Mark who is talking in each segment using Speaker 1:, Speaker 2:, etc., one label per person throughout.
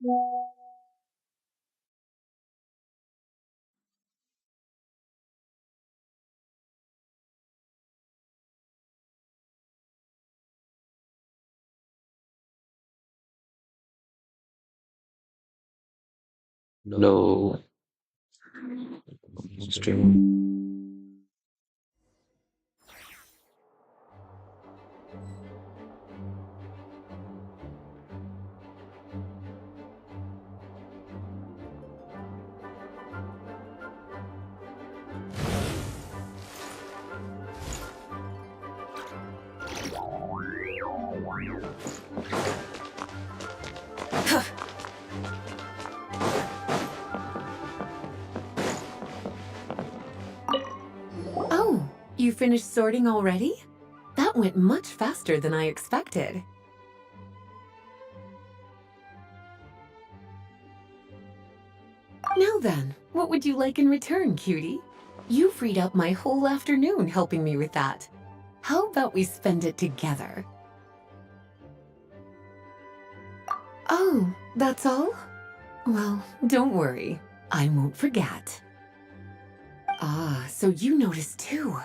Speaker 1: No stream.
Speaker 2: Oh, you finished sorting already? That went much faster than I expected. Now then, what would you like in return, cutie? You freed up my whole afternoon helping me with that. How about we spend it together? Oh, that's all? Well, don't worry. I won't forget. Ah, so you noticed too.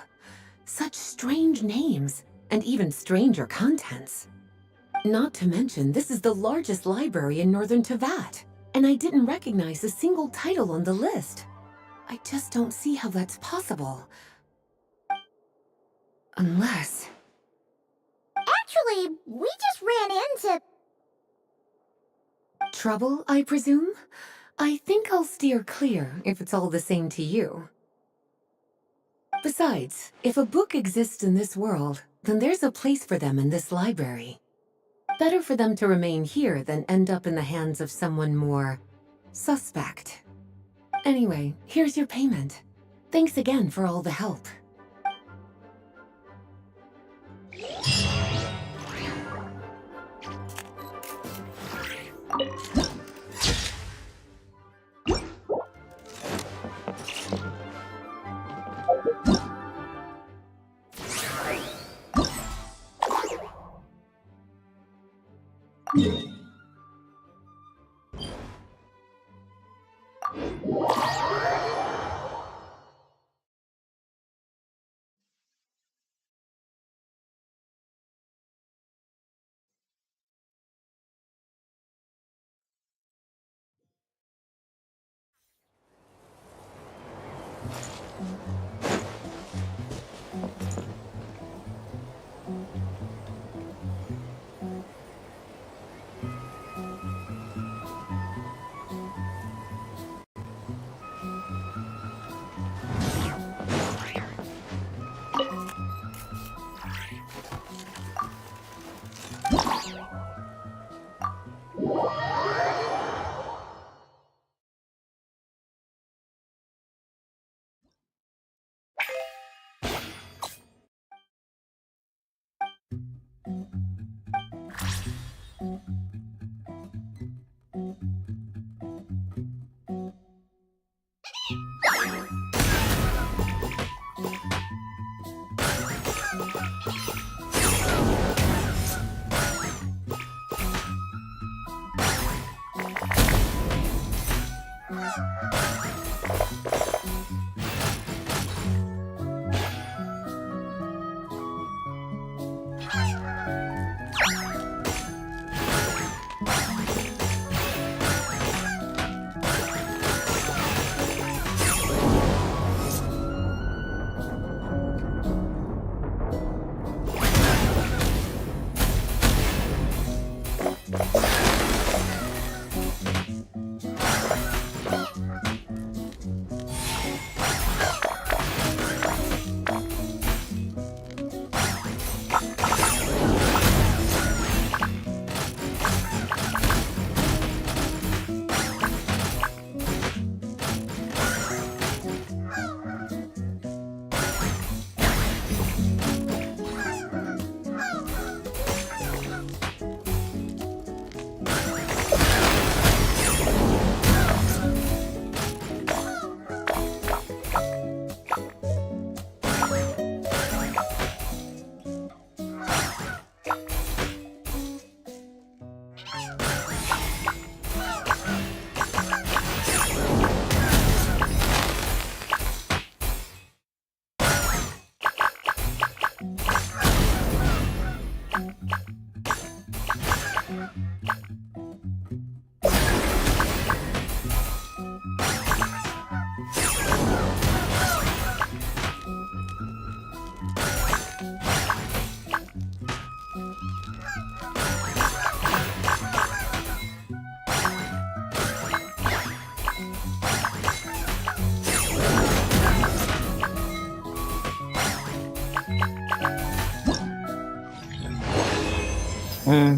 Speaker 2: Such strange names, and even stranger contents. Not to mention, this is the largest library in Northern Tevat, and I didn't recognize a single title on the list. I just don't see how that's possible. Unless...
Speaker 3: Actually, we just ran into...
Speaker 2: Trouble, I presume? I think I'll steer clear if it's all the same to you. Besides, if a book exists in this world, then there's a place for them in this library. Better for them to remain here than end up in the hands of someone more suspect. Anyway, here's your payment. Thanks again for all the help.
Speaker 1: อืม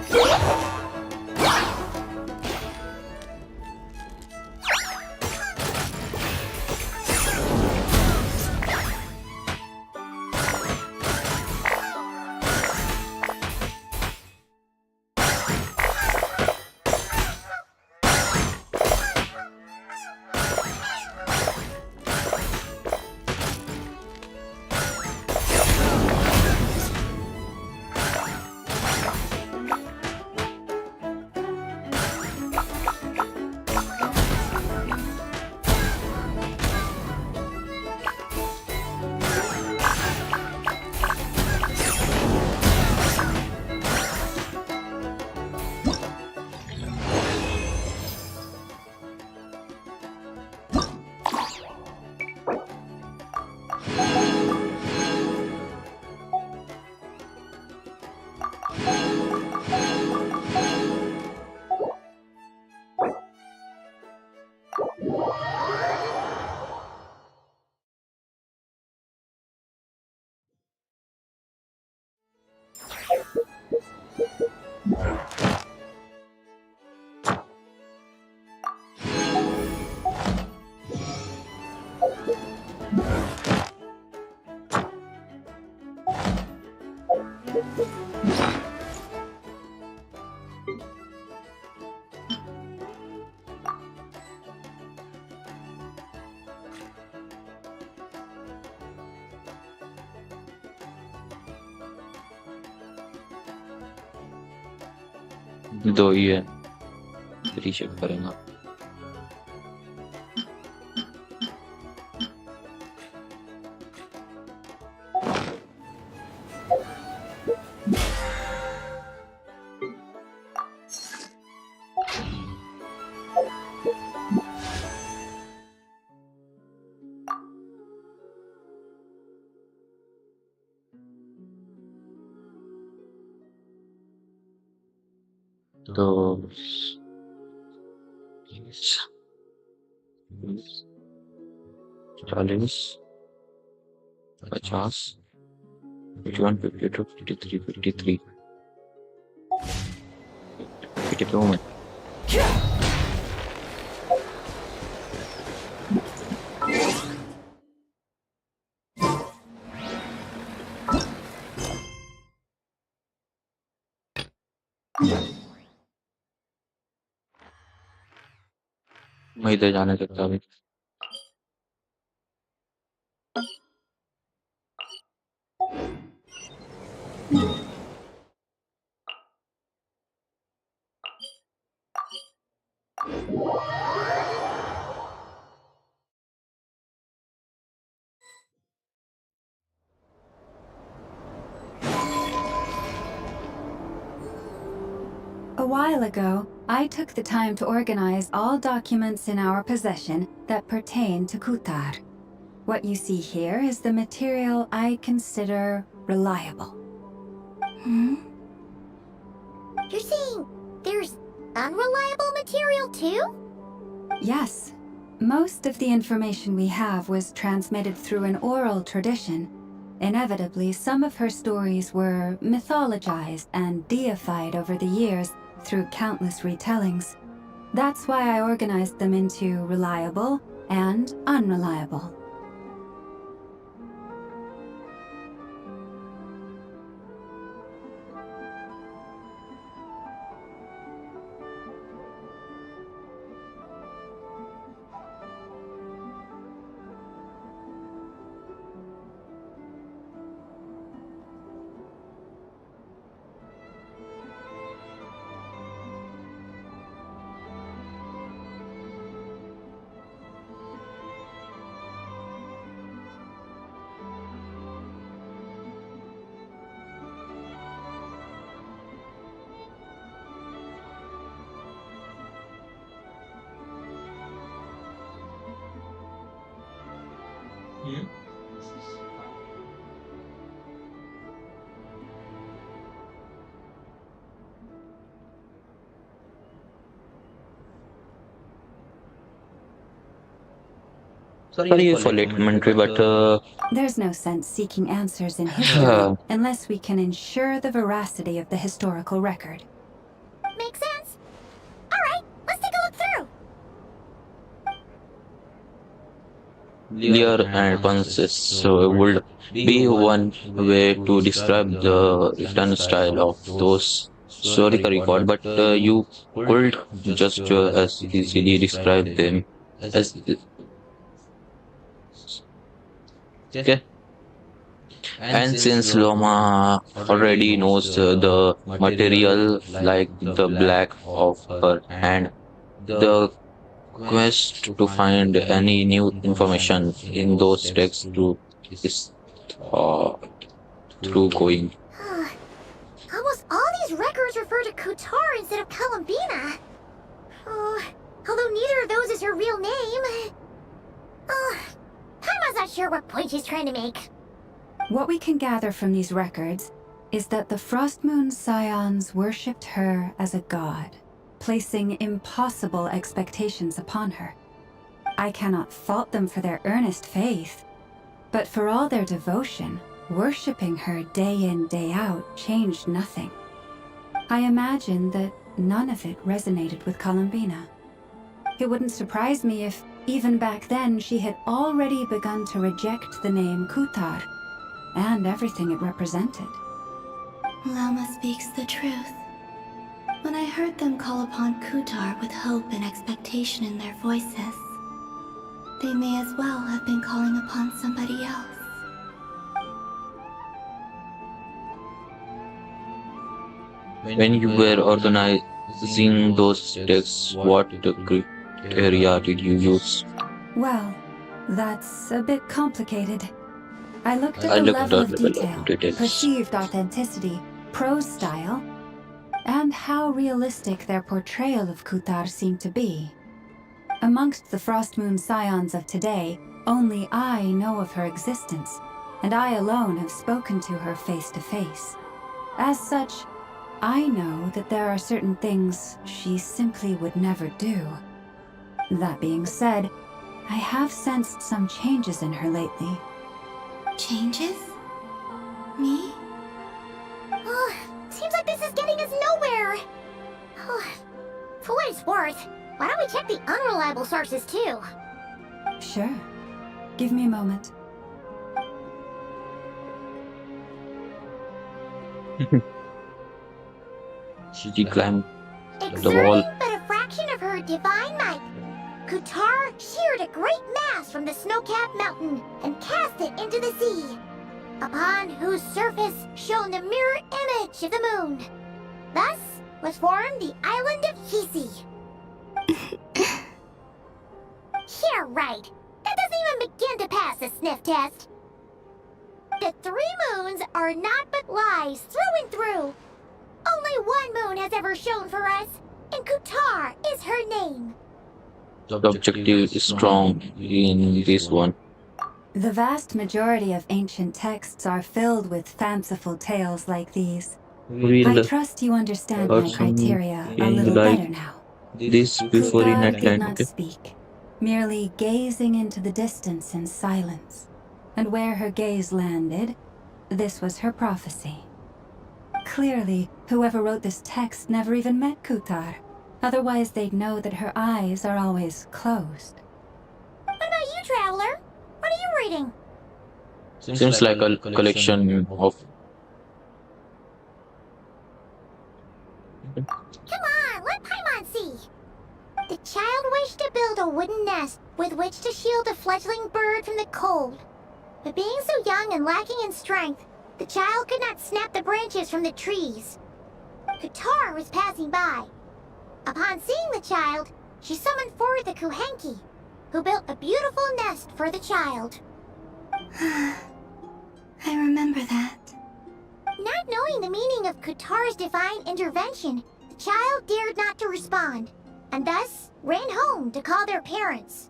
Speaker 3: Woo!
Speaker 1: दो ही है, recheck करेंगे। तो 40, 50, 51, 52, 53, 53, 52 में मैं इधर जाने सकता अभी।
Speaker 4: A while ago, I took the time to organize all documents in our possession that pertain to Kutar. What you see here is the material I consider reliable.
Speaker 3: You're saying there's unreliable material too?
Speaker 4: Yes. Most of the information we have was transmitted through an oral tradition. Inevitably, some of her stories were mythologized and deified over the years through countless retellings. That's why I organized them into reliable and unreliable.
Speaker 1: Sorry for late commentary, but
Speaker 4: There's no sense seeking answers in history unless we can ensure the veracity of the historical record.
Speaker 3: Makes sense. Alright, let's take a look through.
Speaker 1: clear and concise would be one way to describe the written style of those historical record, but you could just as easily describe them as okay. And since Loma already knows the material like the black of her hand, the quest to find any new information in those texts to is uh, through going.
Speaker 3: Almost all these records refer to Kutar instead of Columbina. Oh, although neither of those is her real name. Oh, Paimon's not sure what point she's trying to make.
Speaker 4: What we can gather from these records is that the Frost Moon Scions worshipped her as a god, placing impossible expectations upon her. I cannot fault them for their earnest faith, but for all their devotion, worshipping her day in, day out changed nothing. I imagine that none of it resonated with Columbina. It wouldn't surprise me if, even back then, she had already begun to reject the name Kutar and everything it represented.
Speaker 5: Lama speaks the truth. When I heard them call upon Kutar with hope and expectation in their voices, they may as well have been calling upon somebody else.
Speaker 1: When you were Seeing those texts, what criteria did you use?
Speaker 4: Well, that's a bit complicated. I looked at
Speaker 1: I
Speaker 4: the
Speaker 1: looked
Speaker 4: level
Speaker 1: at
Speaker 4: of
Speaker 1: level of
Speaker 4: detail,
Speaker 1: details.
Speaker 4: perceived authenticity, prose style, and how realistic their portrayal of Kutar seemed to be. Amongst the Frostmoon scions of today, only I know of her existence, and I alone have spoken to her face to face. As such, I know that there are certain things she simply would never do. That being said, I have sensed some changes in her lately.
Speaker 5: Changes? Me?
Speaker 3: Oh, seems like this is getting us nowhere. Oh, for what it's worth, why don't we check the unreliable sources too?
Speaker 4: Sure. Give me a moment.
Speaker 1: She climbed the wall.
Speaker 3: Exerting but a fraction of her divine might, Kutar sheared a great mass from the snow-capped mountain and cast it into the sea, upon whose surface shone the mirror image of the moon. Thus was formed the island of Hisi. Yeah, right. That doesn't even begin to pass the sniff test. The three moons are not but lies through and through. Only one moon has ever shone for us, and Kutar is her name.
Speaker 1: The objective is strong in this one.
Speaker 4: The vast majority of ancient texts are filled with fanciful tales like these. I
Speaker 1: We'll
Speaker 4: trust you understand
Speaker 1: heard
Speaker 4: my criteria a
Speaker 1: something
Speaker 4: little
Speaker 1: like
Speaker 4: better now.
Speaker 1: this before in
Speaker 4: Kuthar did not
Speaker 1: Atlantic.
Speaker 4: speak, merely gazing into the distance in silence. And where her gaze landed, this was her prophecy. Clearly, whoever wrote this text never even met Kuthar. Otherwise, they'd know that her eyes are always closed.
Speaker 3: What about you, Traveler? What are you reading?
Speaker 1: Seems like a collection of.
Speaker 3: Come on, let Paimon see. The child wished to build a wooden nest with which to shield a fledgling bird from the cold. But being so young and lacking in strength, the child could not snap the branches from the trees. Kutar was passing by. Upon seeing the child, she summoned forth the Kuhenki, who built a beautiful nest for the child.
Speaker 5: I remember that.
Speaker 3: Not knowing the meaning of Kutar's divine intervention, the child dared not to respond, and thus ran home to call their parents.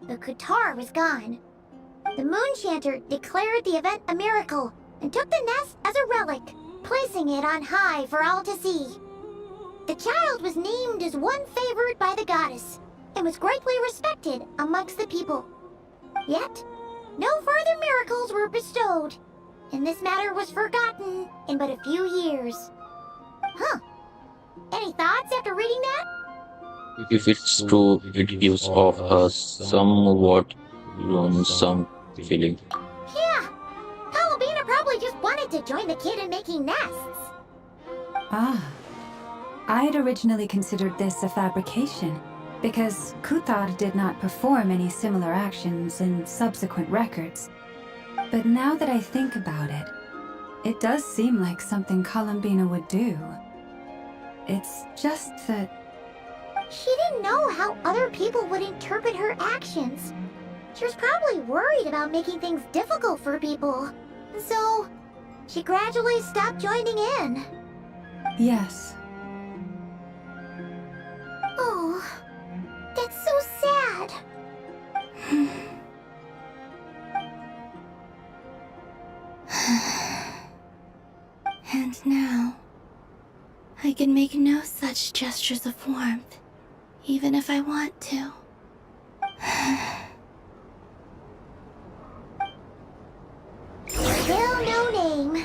Speaker 3: But Kutar was gone. The moon chanter declared the event a miracle and took the nest as a relic, placing it on high for all to see. The child was named as one favored by the goddess and was greatly respected amongst the people. Yet, no further miracles were bestowed, and this matter was forgotten in but a few years. Huh. Any thoughts after reading that?
Speaker 1: If it's true, it gives off a somewhat lonesome feeling.
Speaker 3: Yeah. Palabina probably just wanted to join the kid in making nests.
Speaker 4: Ah. I'd originally considered this a fabrication, because Kuthar did not perform any similar actions in subsequent records. But now that I think about it, it does seem like something Columbina would do. It's just that...
Speaker 3: She didn't know how other people would interpret her actions. She was probably worried about making things difficult for people. So, she gradually stopped joining in.
Speaker 4: Yes.
Speaker 3: Oh, that's so sad.
Speaker 5: And now, I can make no such gestures of warmth, even if I want to.
Speaker 3: Still no name.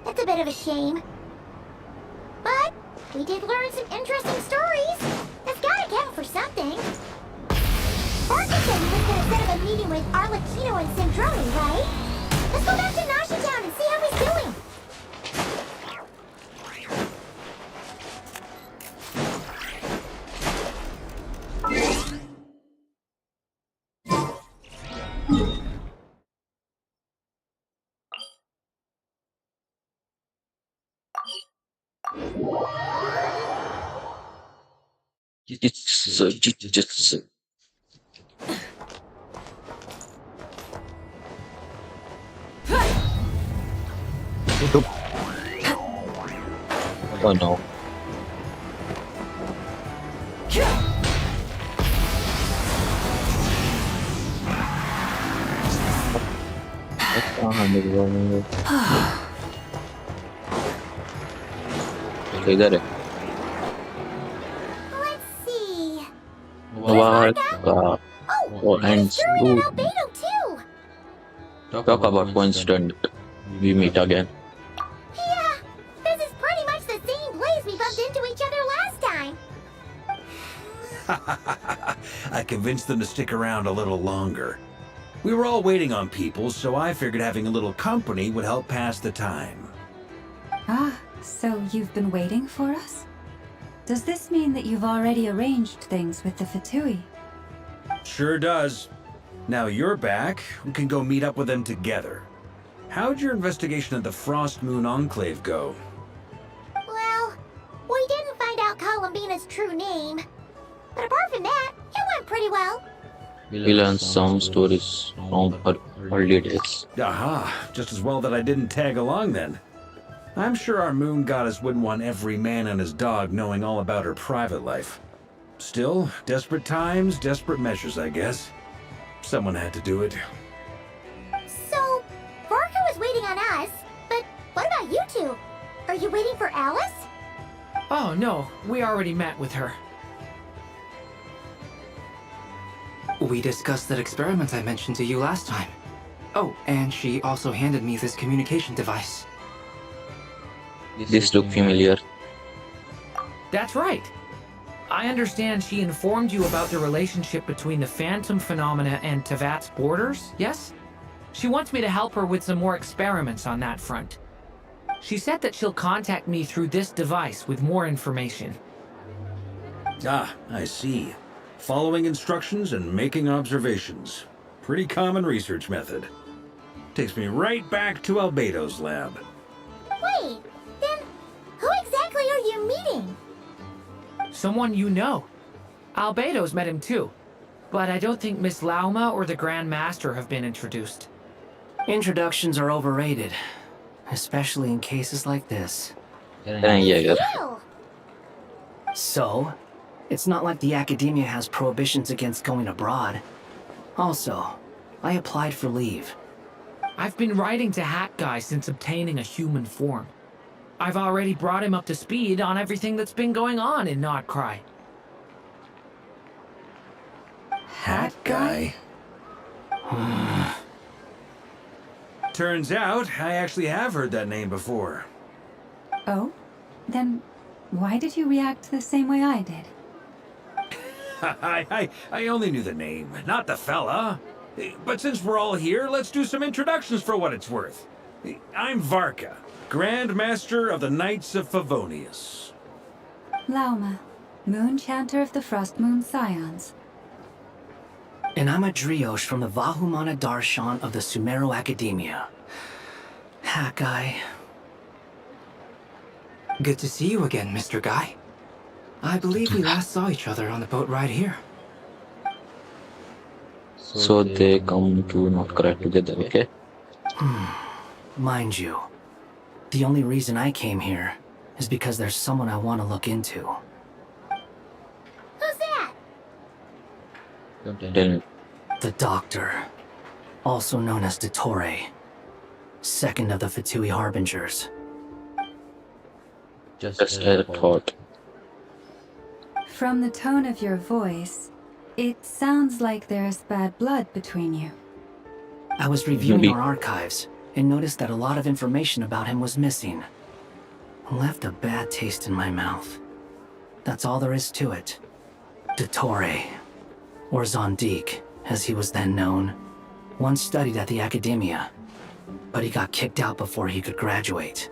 Speaker 3: That's a bit of a shame. But we did learn some interesting stories. That's gotta count for something. Barker said he was gonna set up a meeting with Arlecchino and Sindroni, right? Let's go back to Nashi Town and see how he's doing.
Speaker 1: Jitsu. Oh no. इधर है
Speaker 3: Let's see. There's
Speaker 1: What
Speaker 3: Varka. Oh,
Speaker 1: and
Speaker 3: there's Jury and Albedo too.
Speaker 1: talk about coincidence we meet again.
Speaker 3: Yeah, this is pretty much the same place we bumped into each other last time.
Speaker 6: I convinced them to stick around a little longer. We were all waiting on people, so I figured having a little company would help pass the time.
Speaker 4: Ah, so you've been waiting for us? Does this mean that you've already arranged things with the Fatui?
Speaker 6: Sure does. Now you're back, we can go meet up with them together. How'd your investigation of the Frost Moon Enclave go?
Speaker 3: Well, we didn't find out Columbina's true name. But apart from that, it went pretty well.
Speaker 1: We learn some stories from her early days.
Speaker 6: Aha, just as well that I didn't tag along then. I'm sure our moon goddess wouldn't want every man and his dog knowing all about her private life. Still, desperate times, desperate measures, I guess. Someone had to do it.
Speaker 3: So, Varka was waiting on us, but what about you two? Are you waiting for Alice?
Speaker 7: Oh no, we already met with her. We discussed that experiment I mentioned to you last time. Oh, and she also handed me this communication device.
Speaker 1: This look familiar.
Speaker 7: That's right. I understand she informed you about the relationship between the phantom phenomena and Tevat's borders, yes? She wants me to help her with some more experiments on that front. She said that she'll contact me through this device with more information.
Speaker 6: Ah, I see. Following instructions and making observations. Pretty common research method. Takes me right back to Albedo's lab.
Speaker 3: Wait, then who exactly are you meeting?
Speaker 7: Someone you know. Albedo's met him too. But I don't think Miss Lauma or the Grand Master have been introduced.
Speaker 8: Introductions are overrated, especially in cases like this.
Speaker 1: Yeah.
Speaker 3: Ew.
Speaker 8: So, it's not like the academia has prohibitions against going abroad. Also, I applied for leave.
Speaker 7: I've been writing to Hat Guy since obtaining a human form. I've already brought him up to speed on everything that's been going on in Notcry.
Speaker 6: Hat guy? Turns out, I actually have heard that name before.
Speaker 4: Oh? Then why did you react the same way I did?
Speaker 6: I only knew the name, not the fella. But since we're all here, let's do some introductions for what it's worth. I'm Varka, Grand Master of the Knights of Favonius.
Speaker 4: Lauma, Moon Chanter of the Frost Moon Scions.
Speaker 8: And I'm a Driosh from the Vahumana Darshan of the Sumero Academia. Hat guy.
Speaker 7: Good to see you again, Mr. Guy. I believe we last saw each other on the boat ride here.
Speaker 1: So they come to Notcry together, okay?
Speaker 8: Mind you, the only reason I came here is because there's someone I want to look into.
Speaker 3: Who's that?
Speaker 1: Tell me.
Speaker 8: The Doctor, also known as Dottore, second of the Fatui Harbingers.
Speaker 1: Just a thought.
Speaker 4: From the tone of your voice, it sounds like there's bad blood between you.
Speaker 8: I was reviewing
Speaker 1: Maybe.
Speaker 8: our archives and noticed that a lot of information about him was missing. Left a bad taste in my mouth. That's all there is to it. Dottore, or Zondique, as he was then known, once studied at the Academia, but he got kicked out before he could graduate.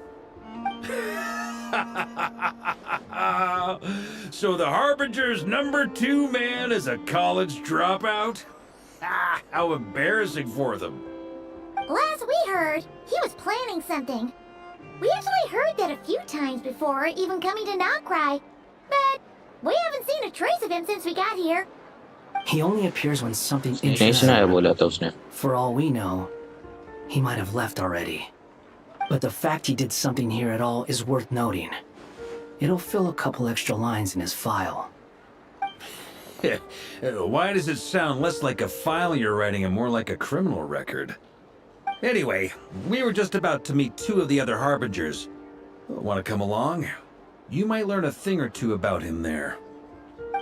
Speaker 6: So the Harbinger's #2 man is a college dropout? How embarrassing for them.
Speaker 3: Last we heard, he was planning something. We actually heard that a few times before, even coming to Notcry. But We haven't seen a trace of him since we got here.
Speaker 8: He only appears when something
Speaker 1: स्नेह
Speaker 8: interesting.
Speaker 1: आया बोला था उसने.
Speaker 8: For all we know, he might have left already. But the fact he did something here at all is worth noting. It'll fill a couple extra lines in his file.
Speaker 6: Why does it sound less like a file you're writing and more like a criminal record? Anyway, we were just about to meet two of the other harbingers. Want to come along? You might learn a thing or two about him there.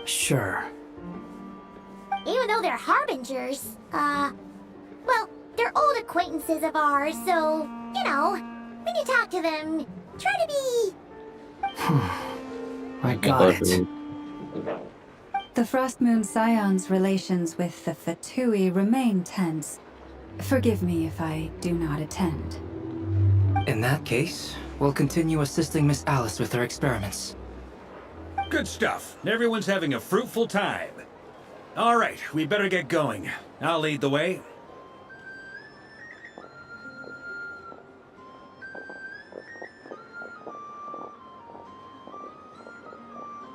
Speaker 8: Sure.
Speaker 3: Even though they're harbingers, well, they're old acquaintances of ours, so, you know, when you talk to them, try to be...
Speaker 8: I got it.
Speaker 4: The Frost Moon Scion's relations with the Fatui remain tense. Forgive me if I do not attend.
Speaker 9: In that case, we'll continue assisting Miss Alice with her experiments.
Speaker 6: Good stuff. Everyone's having a fruitful time. All right, we better get going. I'll lead the way.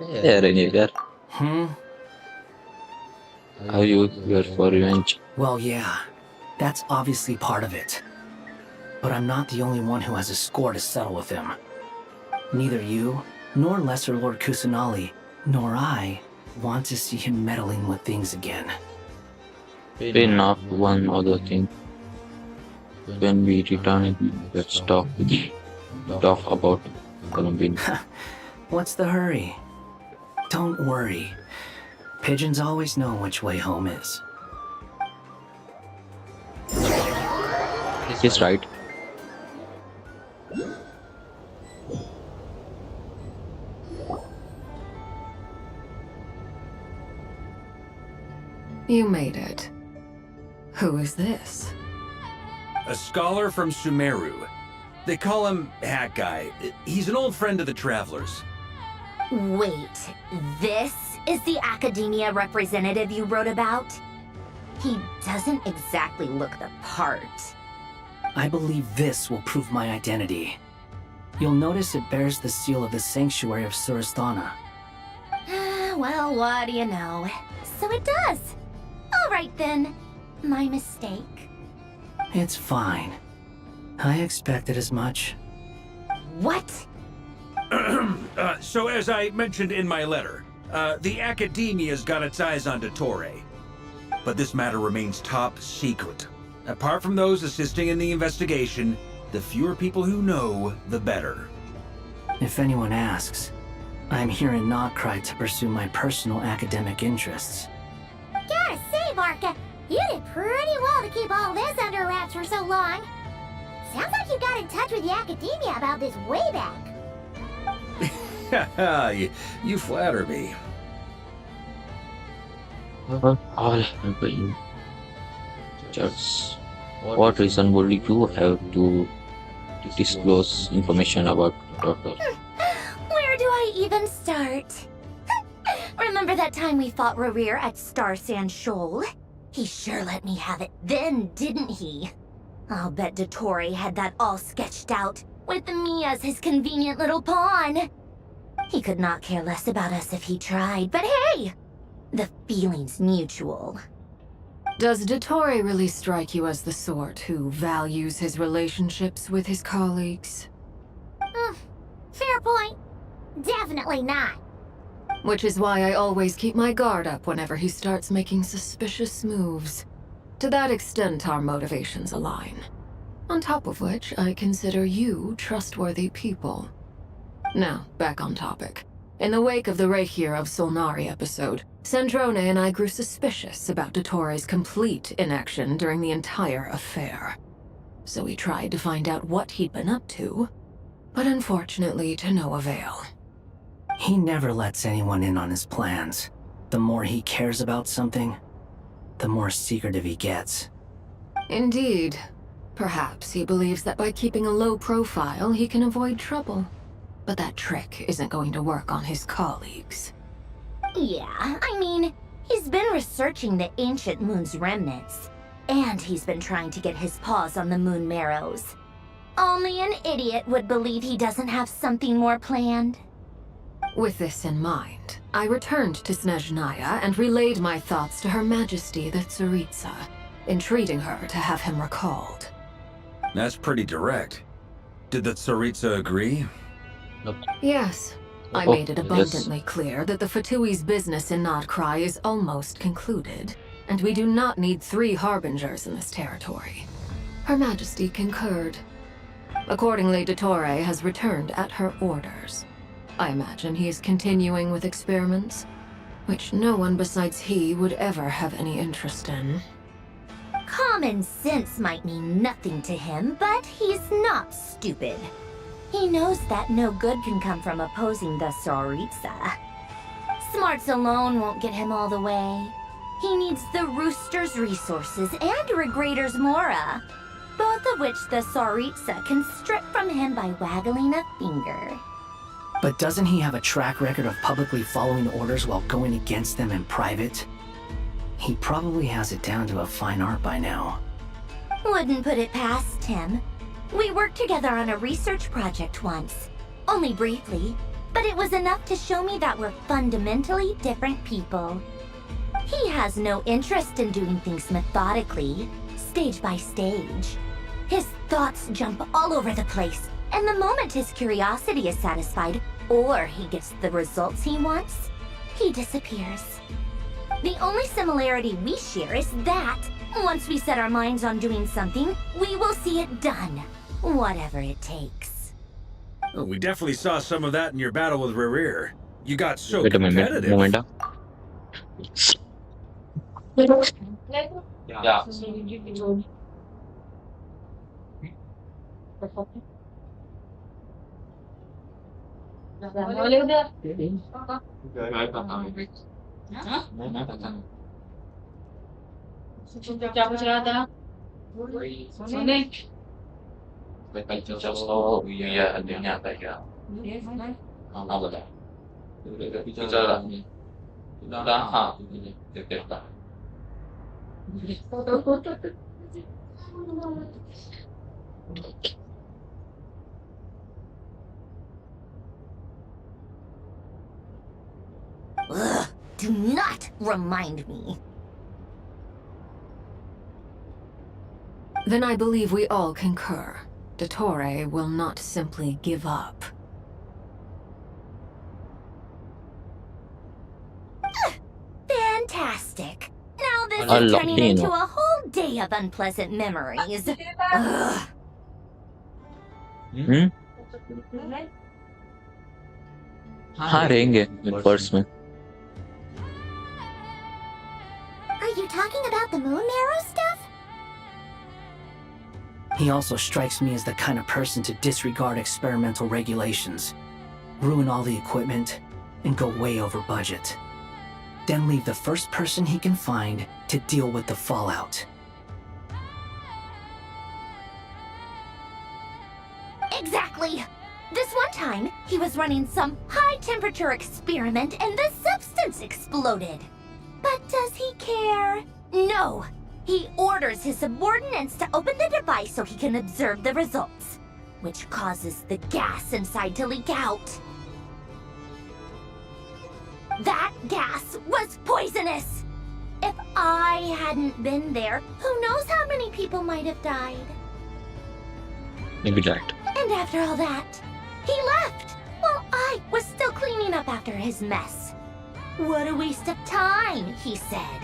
Speaker 1: Yeah, Rainier,
Speaker 8: Hmm?
Speaker 1: are you here for revenge?
Speaker 8: Well, yeah. That's obviously part of it. But I'm not the only one who has a score to settle with him. Neither you, nor Lesser Lord Kusanali, nor I want to see him meddling with things again.
Speaker 1: Pin up one other thing. When we return, let's talk about Columbine.
Speaker 8: What's the hurry? Don't worry. Pigeons always know which way home is.
Speaker 1: He's right.
Speaker 2: You made it. Who is this?
Speaker 6: A scholar from Sumeru. They call him Hat Guy. He's an old friend of the Travelers.
Speaker 10: Wait, this is the academia representative you wrote about? He doesn't exactly look the part.
Speaker 8: I believe this will prove my identity. You'll notice it bears the seal of the Sanctuary of Surasthana.
Speaker 10: Well, what do you know? So it does. All right then. My mistake.
Speaker 8: It's fine. I expected as much.
Speaker 10: What?
Speaker 6: So as I mentioned in my letter, the Academia's got its eyes on Dottore. But this matter remains top secret. Apart from those assisting in the investigation, the fewer people who know, the better.
Speaker 8: If anyone asks, I'm here in Nockride to pursue my personal academic interests.
Speaker 3: Gotta say, Marka, you did pretty well to keep all this under wraps for so long. Sounds like you got in touch with the Academia about this way back.
Speaker 6: You flatter me.
Speaker 1: I'll help you. Just what reason would you have to disclose information about Doctor?
Speaker 10: Where do I even start? Remember that time we fought Rerir at Star Sand Shoal? He sure let me have it then, didn't he? I'll bet Dottore had that all sketched out, with me as his convenient little pawn. He could not care less about us if he tried, but hey! The feeling's mutual.
Speaker 2: Does Dottore really strike you as the sort who values his relationships with his colleagues?
Speaker 3: Fair point. Definitely not.
Speaker 2: Which is why I always keep my guard up whenever he starts making suspicious moves. To that extent, our motivations align. On top of which, I consider you trustworthy people. Now, back on topic. In the wake of the Reikir of Solnari episode, Centrone and I grew suspicious about Dottore's complete inaction during the entire affair. So we tried to find out what he'd been up to, but unfortunately to no avail.
Speaker 8: He never lets anyone in on his plans. The more he cares about something, the more secretive he gets.
Speaker 2: Indeed. Perhaps he believes that by keeping a low profile, he can avoid trouble. But that trick isn't going to work on his colleagues.
Speaker 10: Yeah, I mean, he's been researching the ancient moon's remnants, and he's been trying to get his paws on the moon marrows. Only an idiot would believe he doesn't have something more planned.
Speaker 2: With this in mind, I returned to Snezhnaya and relayed my thoughts to Her Majesty the Tsaritsa, entreating her to have him recalled.
Speaker 6: That's pretty direct. Did the Tsaritsa agree?
Speaker 2: Yes. I
Speaker 1: Oh,
Speaker 2: made it
Speaker 1: yes.
Speaker 2: abundantly clear that the Fatui's business in Nodcry is almost concluded, and we do not need 3 harbingers in this territory. Her Majesty concurred. Accordingly, Dottore has returned at her orders. I imagine he is continuing with experiments, which no one besides he would ever have any interest in.
Speaker 10: Common sense might mean nothing to him, but he's not stupid. He knows that no good can come from opposing the Tsaritsa. Smarts alone won't get him all the way. He needs the Rooster's resources and Regrator's Mora, both of which the Tsaritsa can strip from him by waggling a finger.
Speaker 8: But doesn't he have a track record of publicly following orders while going against them in private? He probably has it down to a fine art by now.
Speaker 10: Wouldn't put it past him. We worked together on a research project once. Only briefly, but it was enough to show me that we're fundamentally different people. He has no interest in doing things methodically, stage by stage. His thoughts jump all over the place, and the moment his curiosity is satisfied, or he gets the results he wants, he disappears. The only similarity we share is that, once we set our minds on doing something, we will see it done, whatever it takes.
Speaker 6: Oh, we definitely saw some of that in your battle with Rerir. You got so
Speaker 1: Wait a
Speaker 6: competitive.
Speaker 1: moment. Yeah. Iya, ada nyata ya. Apa dah? Bicara. Dah, ha. Kita.
Speaker 10: Ugh, do not remind me.
Speaker 2: Then I believe we all concur. Dottore will not simply give up.
Speaker 10: Fantastic. Now this
Speaker 1: I
Speaker 10: is
Speaker 1: love
Speaker 10: turning
Speaker 1: Dino.
Speaker 10: into a whole day of unpleasant memories. Ugh.
Speaker 1: Hmm? हाँ रहेंगे purse में.
Speaker 3: Are you talking about the moon marrow stuff?
Speaker 8: He also strikes me as the kind of person to disregard experimental regulations, ruin all the equipment, and go way over budget. Then leave the first person he can find to deal with the fallout.
Speaker 10: Exactly. This one time, he was running some high-temperature experiment and the substance exploded. But does he care? No. He orders his subordinates to open the device so he can observe the results, which causes the gas inside to leak out. That gas was poisonous! If I hadn't been there, who knows how many people might have died?
Speaker 1: Maybe that.
Speaker 10: And after all that, he left while I was still cleaning up after his mess. What a waste of time, he said.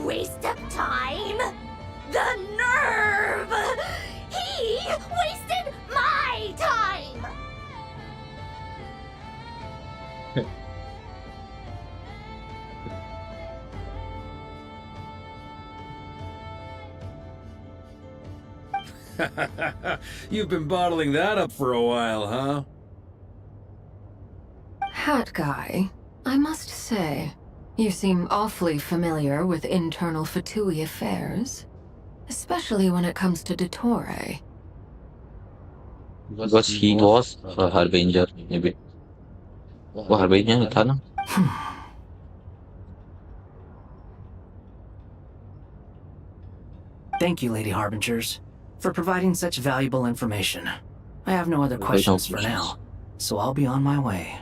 Speaker 10: Waste of time? The nerve! He wasted my time!
Speaker 6: You've been bottling that up for a while, huh?
Speaker 2: Hat guy, I must say, you seem awfully familiar with internal Fatui affairs, especially when it comes to Dottore.
Speaker 1: Because he was a harbinger, maybe. वो harbinger था ना?
Speaker 8: Thank you, Lady Harbingers, for providing such valuable information. I have no other
Speaker 1: I have
Speaker 8: questions for
Speaker 1: questions.
Speaker 8: now, so I'll be on my way.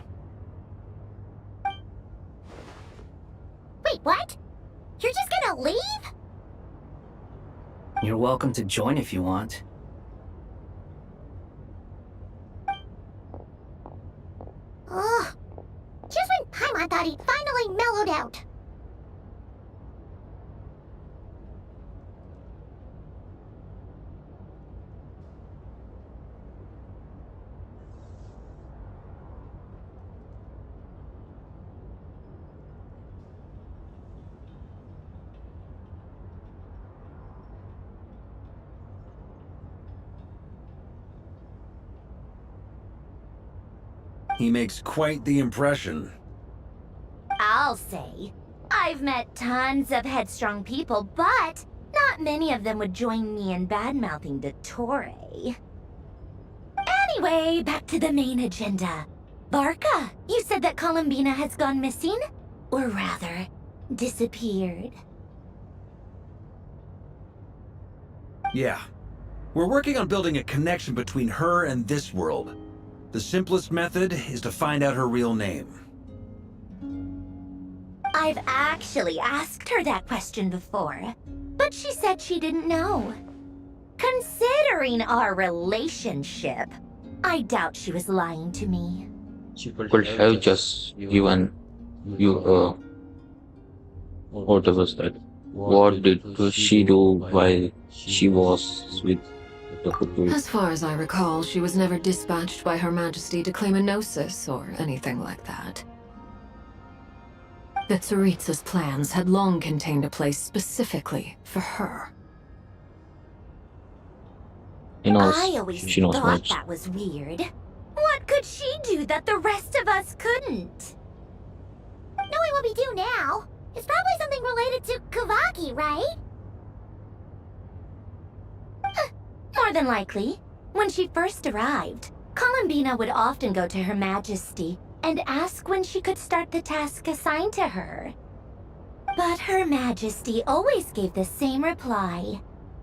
Speaker 3: Wait, what? You're just gonna leave?
Speaker 8: You're welcome to join if you want.
Speaker 3: Ugh. Just when Paimon thought he'd finally mellowed out.
Speaker 6: He makes quite the impression.
Speaker 10: I'll say. I've met tons of headstrong people, but not many of them would join me in bad-mouthing Dottore. Anyway, back to the main agenda. Barca, you said that Columbina has gone missing? Or rather, disappeared.
Speaker 6: Yeah. We're working on building a connection between her and this world. The simplest method is to find out her real name.
Speaker 10: I've actually asked her that question before, but she said she didn't know. Considering our relationship, I doubt she was lying to me.
Speaker 1: She could have just given you a. What was that? What did she do while she was with the Kutu?
Speaker 2: As far as I recall, she was never dispatched by Her Majesty to claim a gnosis or anything like that. The Tsaritsa's plans had long contained a place specifically for her.
Speaker 10: I always
Speaker 1: She knows
Speaker 10: thought
Speaker 1: much.
Speaker 10: that was weird. What could she do that the rest of us couldn't?
Speaker 3: Knowing what we do now, it's probably something related to Kavaki, right?
Speaker 10: More than likely. When she first arrived, Columbina would often go to Her Majesty and ask when she could start the task assigned to her. But Her Majesty always gave the same reply.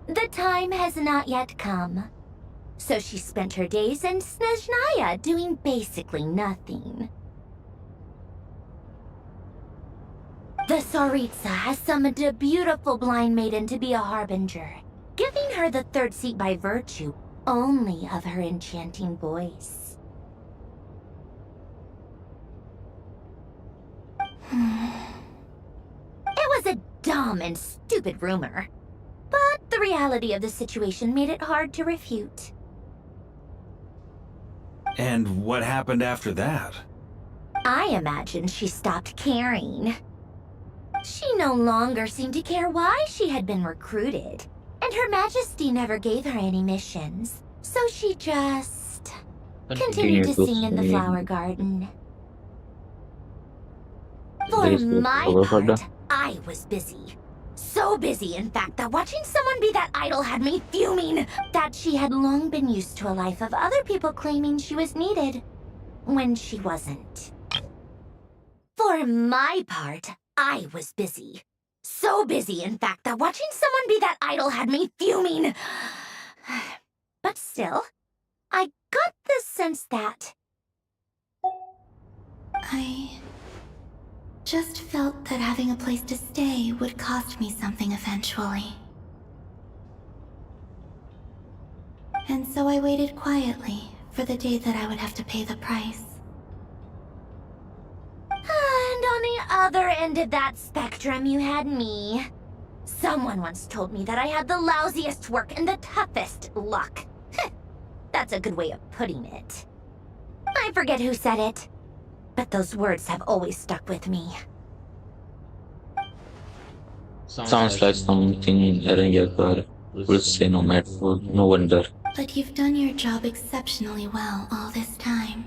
Speaker 10: The time has not yet come. So she spent her days in Snezhnaya doing basically nothing. The Tsaritsa has summoned a beautiful blind maiden to be a harbinger, giving her the third seat by virtue only of her enchanting voice. It was a dumb and stupid rumor, but the reality of the situation made it hard to refute.
Speaker 6: And what happened after that?
Speaker 10: I imagine she stopped caring. She no longer seemed to care why she had been recruited, and Her Majesty never gave her any missions, so she just continued to sing in the flower garden. For my part, I was busy. So busy, in fact, that watching someone be that idol had me fuming that she had long been used to a life of other people claiming she was needed when she wasn't. For my part, I was busy. So busy, in fact, that watching someone be that idol had me fuming. But still, I got the sense that...
Speaker 5: I just felt that having a place to stay would cost me something eventually. And so I waited quietly for the day that I would have to pay the price.
Speaker 10: And on the other end of that spectrum, you had me. Someone once told me that I had the lousiest work and the toughest luck. That's a good way of putting it. I forget who said it, but those words have always stuck with me.
Speaker 1: Sounds like something Eren would say no matter. No wonder.
Speaker 5: But you've done your job exceptionally well all this time.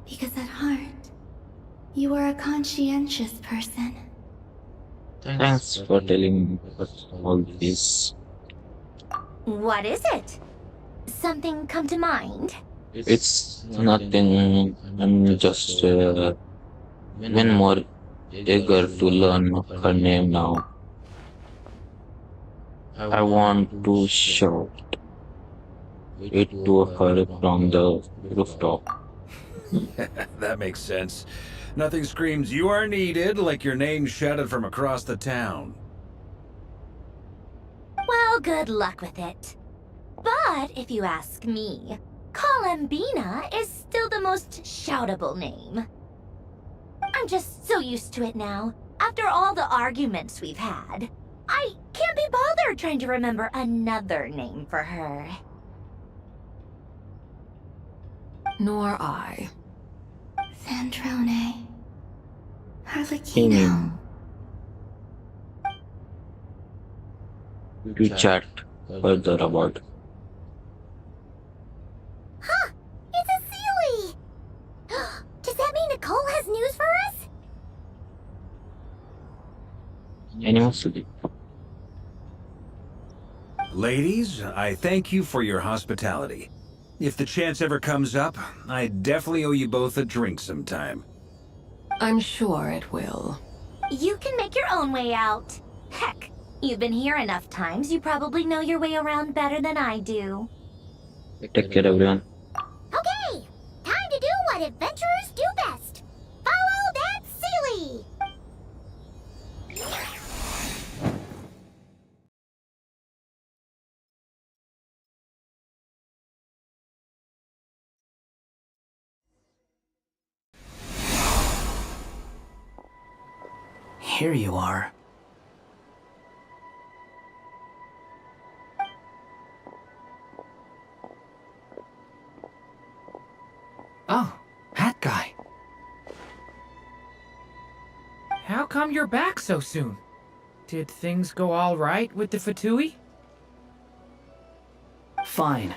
Speaker 5: Because at heart, you are a conscientious person.
Speaker 1: Thanks for telling me all this.
Speaker 10: What is it? Something come to mind?
Speaker 1: It's nothing. I'm just one more eager to learn her name now. I want to shout. it to her from the rooftop.
Speaker 6: That makes sense. Nothing screams you are needed like your name shouted from across the town.
Speaker 10: Well, good luck with it. But if you ask me, Columbina is still the most shoutable name. I'm just so used to it now. After all the arguments we've had, I can't be bothered trying to remember another name for her.
Speaker 2: Nor I.
Speaker 5: Sandrone.
Speaker 1: Aiming
Speaker 5: Harlequino.
Speaker 1: to chat further about.
Speaker 3: Huh! It's a Sealy! Does that mean Nicole has news for us?
Speaker 1: Animosity.
Speaker 6: Ladies, I thank you for your hospitality. If the chance ever comes up, I definitely owe you both a drink sometime.
Speaker 2: I'm sure it will.
Speaker 10: You can make your own way out. Heck, you've been here enough times, you probably know your way around better than I do.
Speaker 1: Take care, everyone.
Speaker 3: Okay! Time to do what adventurers do best! Follow that Sealy!
Speaker 8: Here you are.
Speaker 9: Oh, that guy.
Speaker 7: How come you're back so soon? Did things go all right with the Fatui?
Speaker 8: Fine.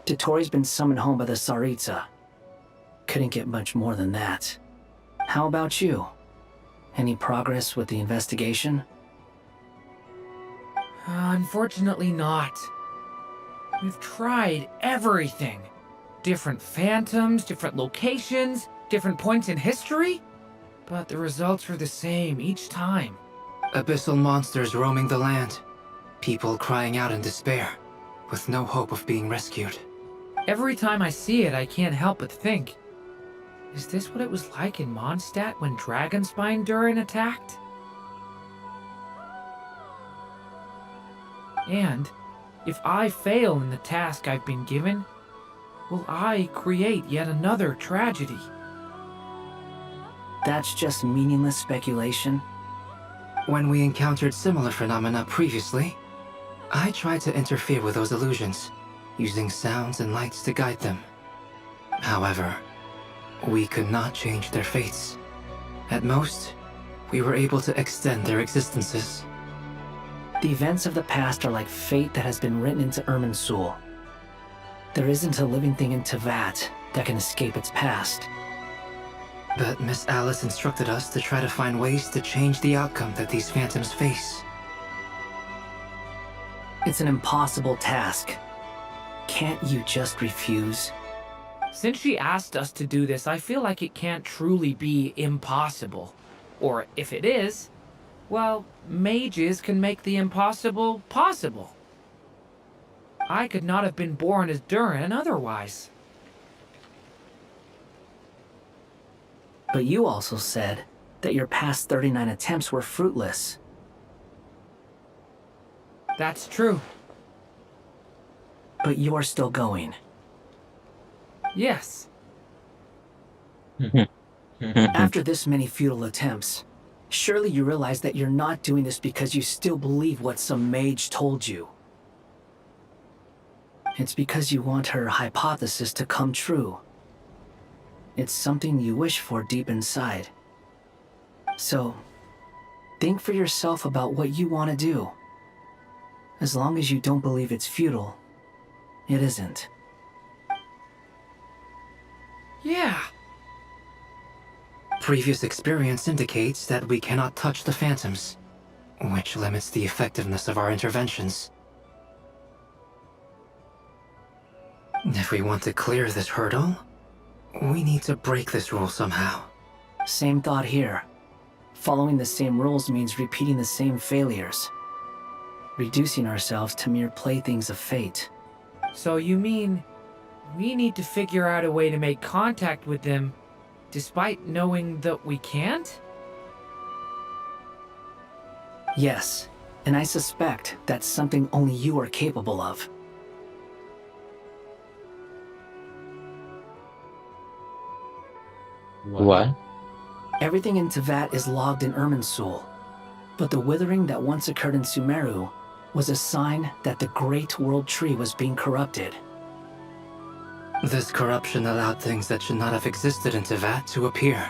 Speaker 8: Dotori's been summoned home by the Tsaritsa. Couldn't get much more than that. How about you? Any progress with the investigation?
Speaker 7: Unfortunately not. We've tried everything. Different phantoms, different locations, different points in history. But the results are the same each time.
Speaker 9: Abyssal monsters roaming the land. People crying out in despair, with no hope of being rescued.
Speaker 7: Every time I see it, I can't help but think, is this what it was like in Mondstadt when Dragonspine Durin attacked? And if I fail in the task I've been given, will I create yet another tragedy?
Speaker 8: That's just meaningless speculation.
Speaker 9: When we encountered similar phenomena previously, I tried to interfere with those illusions, using sounds and lights to guide them. However, we could not change their fates. At most, we were able to extend their existences.
Speaker 8: The events of the past are like fate that has been written into Irminsul. There isn't a living thing in Teyvat that can escape its past.
Speaker 9: But Miss Alice instructed us to try to find ways to change the outcome that these phantoms face.
Speaker 8: It's an impossible task. Can't you just refuse?
Speaker 7: Since she asked us to do this, I feel like it can't truly be impossible. Or if it is, well, mages can make the impossible possible. I could not have been born as Durin otherwise.
Speaker 8: But you also said that your past 39 attempts were fruitless.
Speaker 7: That's true.
Speaker 8: But you're still going.
Speaker 7: Yes.
Speaker 8: After this many futile attempts, surely you realize that you're not doing this because you still believe what some mage told you. It's because you want her hypothesis to come true. It's something you wish for deep inside. So, think for yourself about what you want to do. As long as you don't believe it's futile, it isn't.
Speaker 7: Yeah.
Speaker 9: Previous experience indicates that we cannot touch the phantoms, which limits the effectiveness of our interventions. If we want to clear this hurdle, we need to break this rule somehow.
Speaker 8: Same thought here. Following the same rules means repeating the same failures. Reducing ourselves to mere playthings of fate.
Speaker 7: So you mean We need to figure out a way to make contact with them, despite knowing that we can't?
Speaker 8: Yes, and I suspect that's something only you are capable of.
Speaker 1: Why?
Speaker 8: Everything in Tevat is logged in Irminsul, but the withering that once occurred in Sumeru was a sign that the Great World Tree was being corrupted.
Speaker 9: This corruption allowed things that should not have existed in Tevat to appear.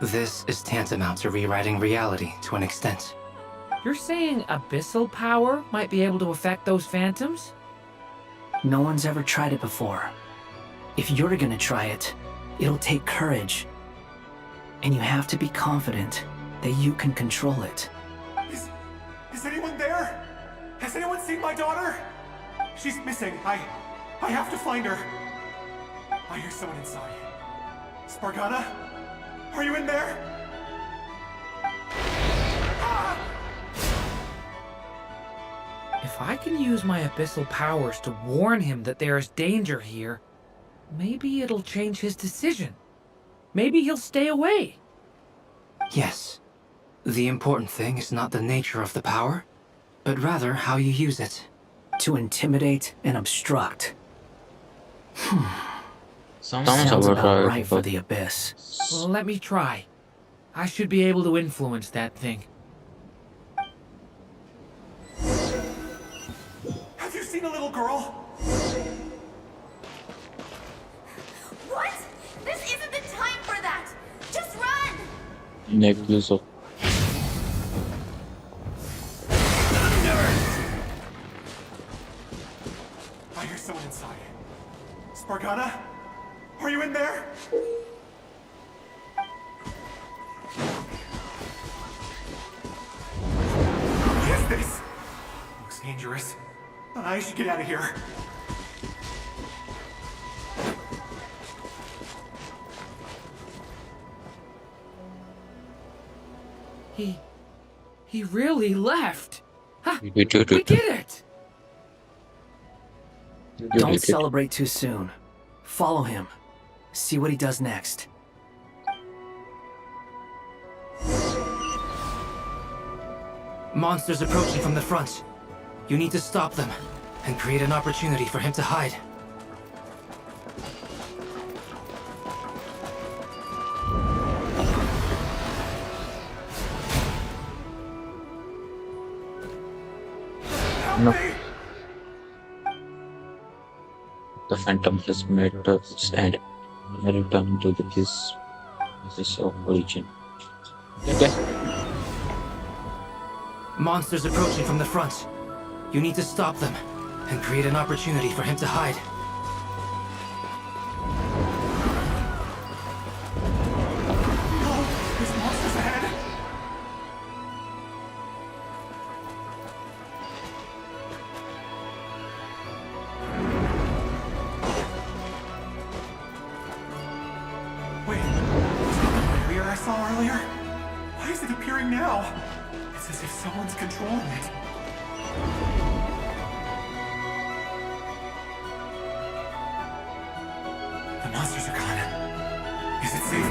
Speaker 9: This is tantamount to rewriting reality to an extent.
Speaker 7: You're saying abyssal power might be able to affect those phantoms?
Speaker 8: No one's ever tried it before. If you're gonna try it, it'll take courage. And you have to be confident that you can control it.
Speaker 11: Is anyone there? Has anyone seen my daughter? She's missing. I have to find her. I hear someone inside. Spargana? Are you in there? Ah!
Speaker 7: If I can use my abyssal powers to warn him that there is danger here, maybe it'll change his decision. Maybe he'll stay away.
Speaker 9: Yes. The important thing is not the nature of the power, but rather how you use it.
Speaker 8: To intimidate and obstruct.
Speaker 1: Sounds
Speaker 8: Sounds
Speaker 1: about
Speaker 8: about
Speaker 1: right.
Speaker 8: right for the Abyss.
Speaker 7: Well, let me try. I should be able to influence that thing.
Speaker 11: Have you seen a little girl?
Speaker 10: What? This isn't the time for that! Just run!
Speaker 1: Make use of.
Speaker 11: I hear someone inside. Spargana? Are you in there? What is this? Looks dangerous. I should get out of here.
Speaker 7: He really left. Ha!
Speaker 1: You
Speaker 7: We did it!
Speaker 8: Don't celebrate too soon. Follow him. See what he does next.
Speaker 9: Monsters approaching from the front. You need to stop them and create an opportunity for him to hide.
Speaker 1: No. The Phantom has made us and return to his of origin. Okay.
Speaker 9: Monsters approaching from the front. You need to stop them and create an opportunity for him to hide.
Speaker 11: Oh, there's monsters ahead. Wait, is that the barrier I saw earlier? Why is it appearing now? It's as if someone's controlling it. The monsters are gone. Is it safe?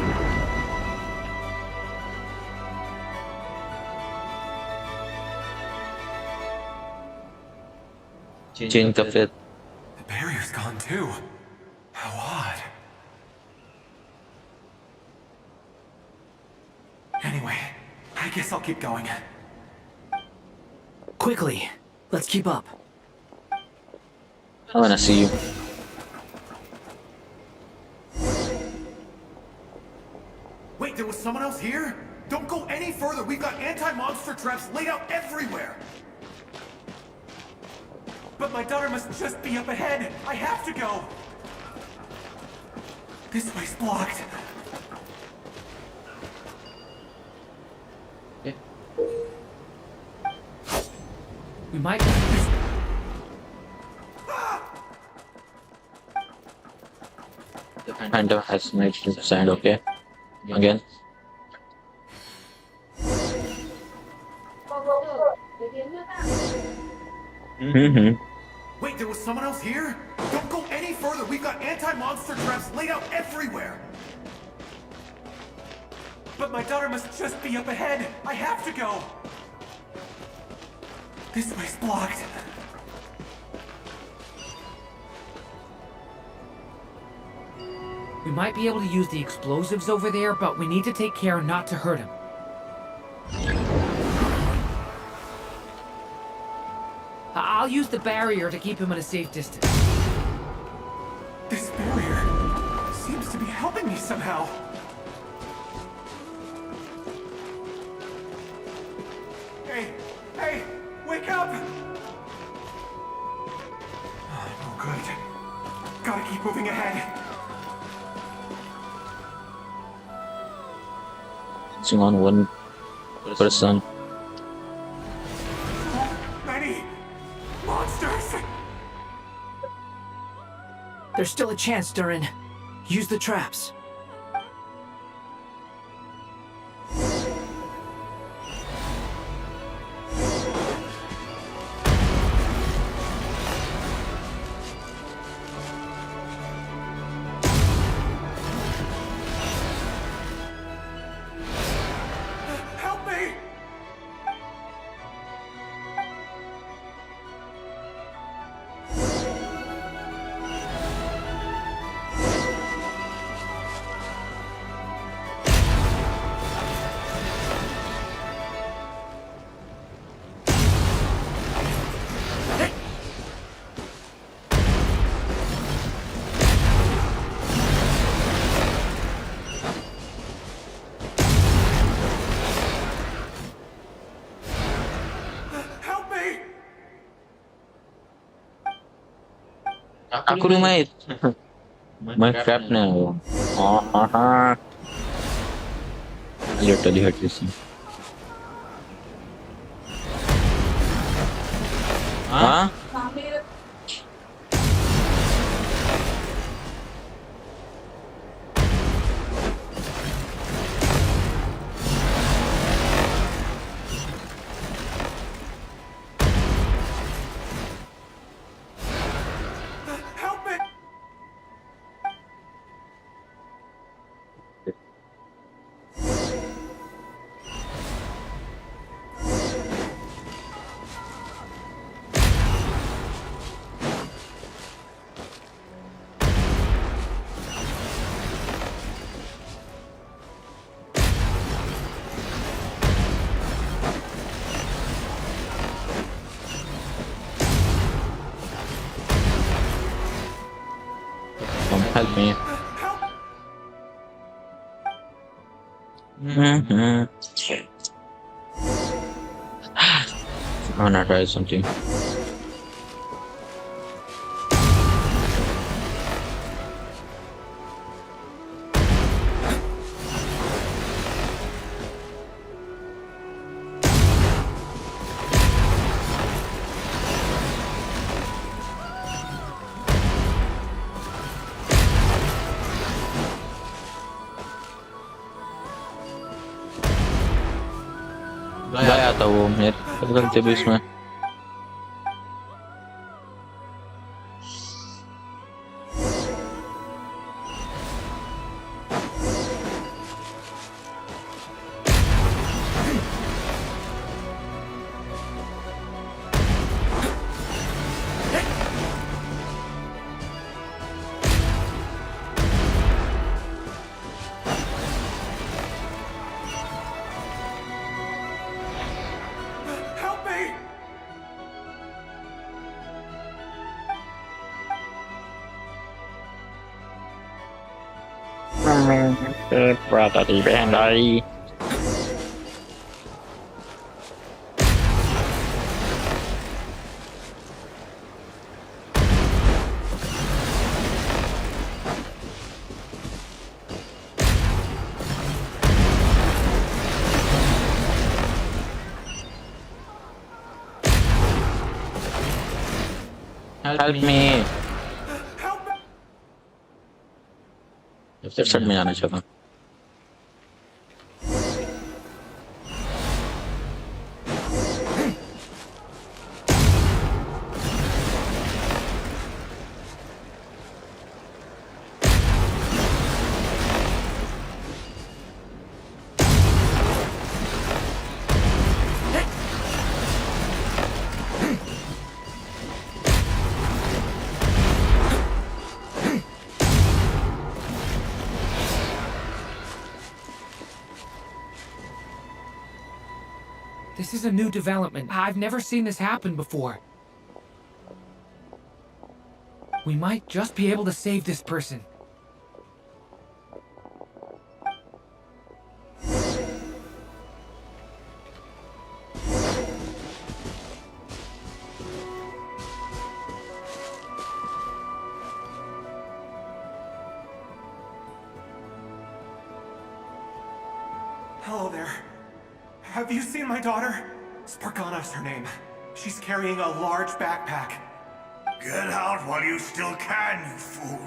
Speaker 1: Change the fifth.
Speaker 11: The barrier's gone too. How odd. Anyway, I guess I'll keep going.
Speaker 8: Quickly, let's keep up.
Speaker 1: I wanna see you.
Speaker 11: Wait, there was someone else here? Don't go any further. We've got anti-monster traps laid out everywhere. But my daughter must just be up ahead. I have to go. This way's blocked.
Speaker 7: We might...
Speaker 1: The Phantom has made his stand, okay? Again. Mm-hmm.
Speaker 11: Wait, there was someone else here? Don't go any further. We've got anti-monster traps laid out everywhere. But my daughter must just be up ahead. I have to go. This way's blocked.
Speaker 7: We might be able to use the explosives over there, but we need to take care not to hurt him. I'll use the barrier to keep him at a safe distance.
Speaker 11: This barrier seems to be helping me somehow. Hey, wake up! Oh, good. Gotta keep moving ahead.
Speaker 1: Focusing on one person.
Speaker 11: Many monsters!
Speaker 8: There's still a chance, Durin. Use the traps.
Speaker 11: Help me! Help me!
Speaker 1: Aku nih mate. Minecraft nih. Ah. Lihat di sini. Hah?
Speaker 11: Help me!
Speaker 1: Help me. Mm-hmm. I wanna try something. गया था वो मेरे गलती भी इसमें
Speaker 11: Help me!
Speaker 1: berada di Bandai. Help me.
Speaker 11: Help me!
Speaker 1: Website में जाना चाहता हूँ
Speaker 7: This is a new development. I've never seen this happen before. We might just be able to save this person.
Speaker 11: Hello there. Have you seen my daughter? Spargana's her name. She's carrying a large backpack.
Speaker 12: Get out while you still can, you fool.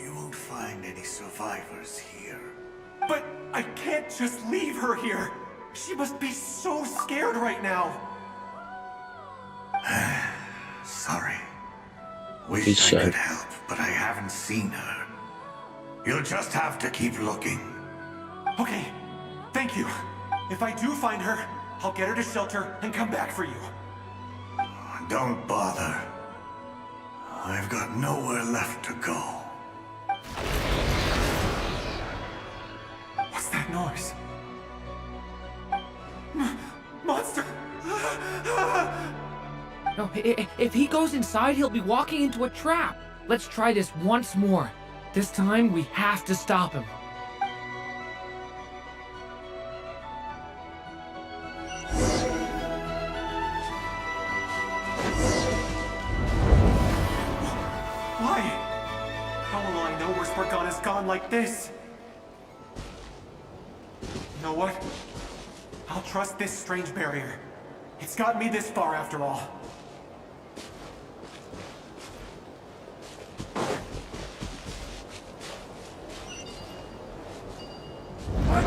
Speaker 12: You won't find any survivors here.
Speaker 11: But I can't just leave her here. She must be so scared right now.
Speaker 12: Sorry.
Speaker 1: He's
Speaker 12: Wish I
Speaker 1: shy.
Speaker 12: could help, but I haven't seen her. You'll just have to keep looking.
Speaker 11: Okay, thank you. If I do find her, I'll get her to shelter and come back for you.
Speaker 12: Don't bother. I've got nowhere left to go.
Speaker 11: What's that noise? Monster!
Speaker 7: No, if he goes inside, he'll be walking into a trap. Let's try this once more. This time, we have to stop him.
Speaker 11: Why? How will I know where Spargana's gone like this? You know what? I'll trust this strange barrier. It's gotten me this far after all. What?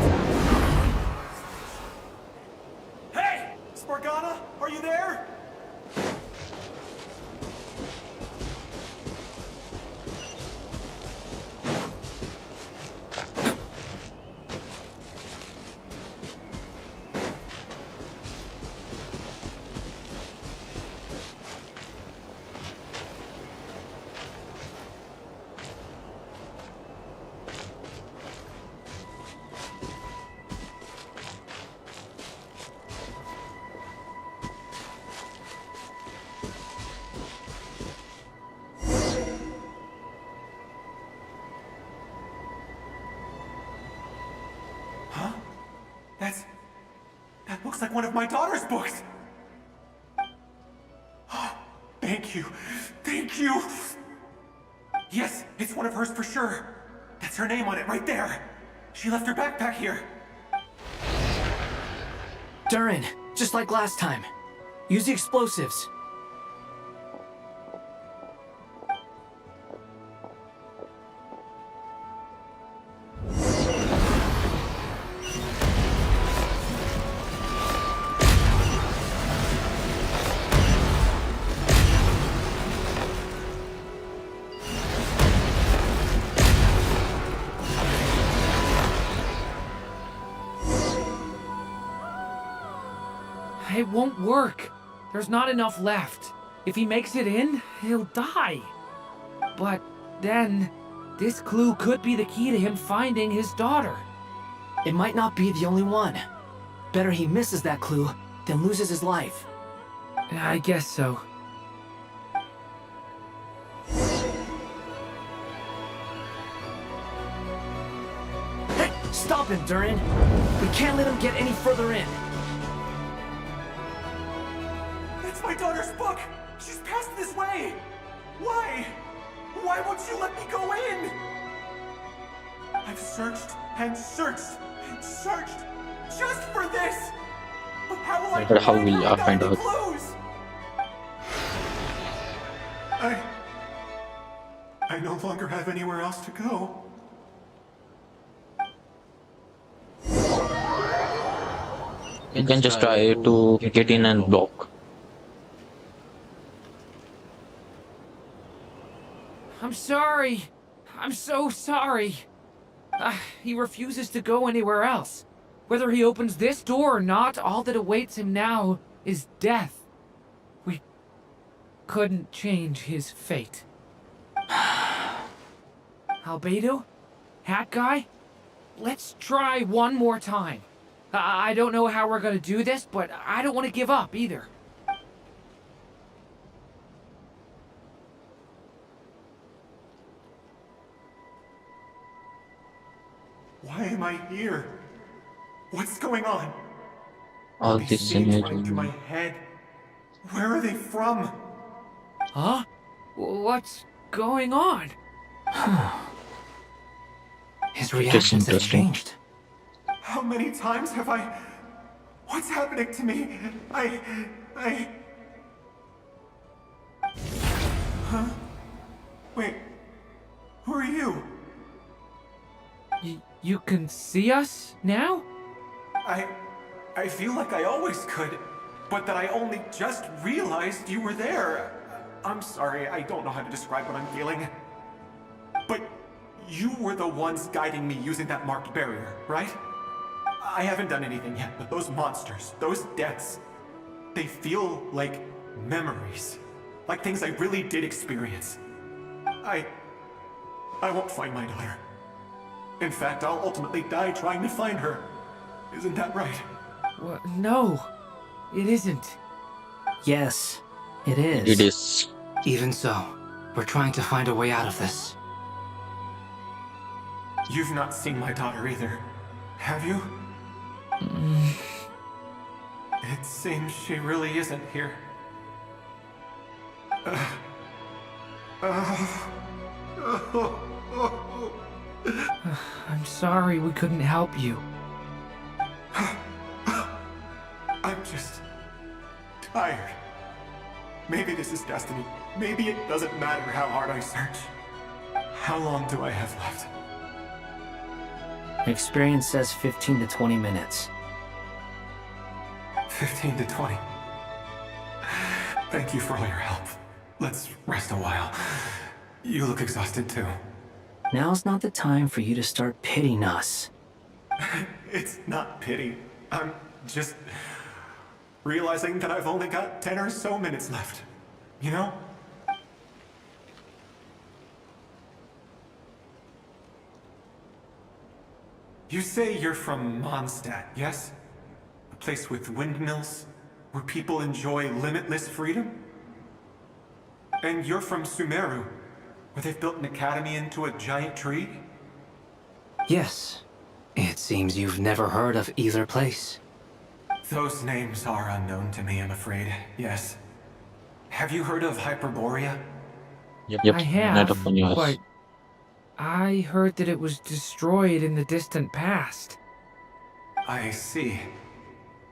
Speaker 11: Hey! Spargana, are you there? Huh? That looks like one of my daughter's books! Thank you. Thank you! Yes, it's one of hers for sure. That's her name on it right there. She left her backpack here.
Speaker 8: Durin, just like last time. Use the explosives.
Speaker 7: It won't work. There's not enough left. If he makes it in, he'll die. But then, this clue could be the key to him finding his daughter.
Speaker 8: It might not be the only one. Better he misses that clue than loses his life.
Speaker 7: I guess so.
Speaker 8: Hey, stop him, Durin. We can't let him get any further in.
Speaker 11: That's my daughter's book! She's passed this way! Why? Why won't you let me go in? I've searched and searched and searched just for this! But how will I
Speaker 1: But how
Speaker 11: find
Speaker 1: will
Speaker 11: her
Speaker 1: I
Speaker 11: without
Speaker 1: find
Speaker 11: any
Speaker 1: out?
Speaker 11: clues? I no longer have anywhere else to go.
Speaker 1: You can just try to get in and block.
Speaker 7: I'm sorry. I'm so sorry. He refuses to go anywhere else. Whether he opens this door or not, all that awaits him now is death. We couldn't change his fate. Albedo? Hat guy? Let's try one more time. I don't know how we're gonna do this, but I don't want to give up either.
Speaker 11: Why am I here? What's going on?
Speaker 1: All
Speaker 11: These
Speaker 1: this
Speaker 11: scenes running through my
Speaker 1: imagine.
Speaker 11: head. Where are they from?
Speaker 7: Huh? What's going on?
Speaker 9: His
Speaker 1: It is
Speaker 9: reactions have
Speaker 1: interesting.
Speaker 9: changed.
Speaker 11: How many times have I... What's happening to me? Huh? Wait. Who are you?
Speaker 7: You can see us now?
Speaker 11: I feel like I always could, but that I only just realized you were there. I'm sorry, I don't know how to describe what I'm feeling. But you were the ones guiding me using that marked barrier, right? I haven't done anything yet, but those monsters, those deaths, they feel like memories. Like things I really did experience. I won't find my daughter. In fact, I'll ultimately die trying to find her. Isn't that right?
Speaker 7: What? No, it isn't.
Speaker 8: Yes, it
Speaker 1: It
Speaker 8: is.
Speaker 1: is.
Speaker 9: Even so, we're trying to find a way out of this.
Speaker 11: You've not seen my daughter either, have you? It seems she really isn't here.
Speaker 7: I'm sorry we couldn't help you.
Speaker 11: I'm just tired. Maybe this is destiny. Maybe it doesn't matter how hard I search. How long do I have left?
Speaker 8: Experience says 15 to 20 minutes.
Speaker 11: 15 to 20. Thank you for all your help. Let's rest a while. You look exhausted too.
Speaker 8: Now's not the time for you to start pitying us.
Speaker 11: It's not pity. I'm just realizing that I've only got 10 or so minutes left. You know? You say you're from Mondstadt, yes? A place with windmills, where people enjoy limitless freedom? And you're from Sumeru, where they've built an academy into a giant tree?
Speaker 9: Yes. It seems you've never heard of either place.
Speaker 11: Those names are unknown to me, I'm afraid, yes. Have you heard of Hyperborea?
Speaker 1: Yep.
Speaker 7: I
Speaker 1: Right
Speaker 7: have,
Speaker 1: upon yours.
Speaker 7: but I heard that it was destroyed in the distant past.
Speaker 11: I see.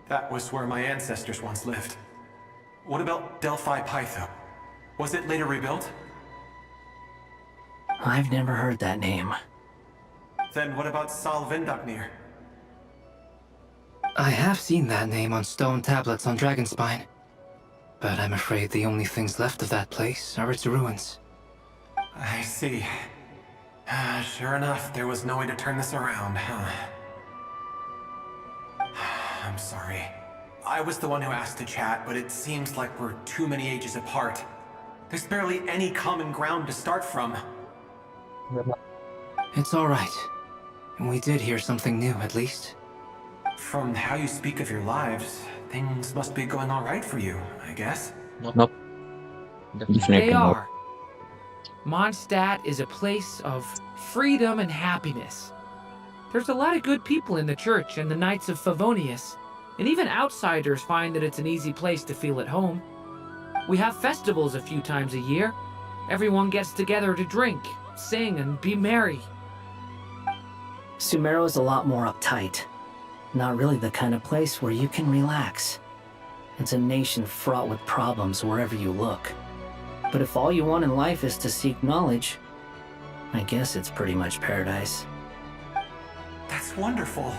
Speaker 11: That was where my ancestors once lived. What about Delphi Pytho? Was it later rebuilt?
Speaker 8: I've never heard that name.
Speaker 11: Then what about Salvindaknir?
Speaker 9: I have seen that name on stone tablets on Dragonspine. But I'm afraid the only things left of that place are its ruins.
Speaker 11: I see. Sure enough, there was no way to turn this around, huh? I'm sorry. I was the one who asked to chat, but it seems like we're too many ages apart. There's barely any common ground to start from.
Speaker 9: It's alright. We did hear something new, at least.
Speaker 11: From how you speak of your lives, things must be going alright for you, I guess.
Speaker 1: Nope. Definitely
Speaker 7: They
Speaker 1: not.
Speaker 7: are. Mondstadt is a place of freedom and happiness. There's a lot of good people in the church and the Knights of Favonius, and even outsiders find that it's an easy place to feel at home. We have festivals a few times a year. Everyone gets together to drink, sing, and be merry.
Speaker 8: Sumeru is a lot more uptight. Not really the kind of place where you can relax. It's a nation fraught with problems wherever you look. But if all you want in life is to seek knowledge, I guess it's pretty much paradise.
Speaker 11: That's wonderful.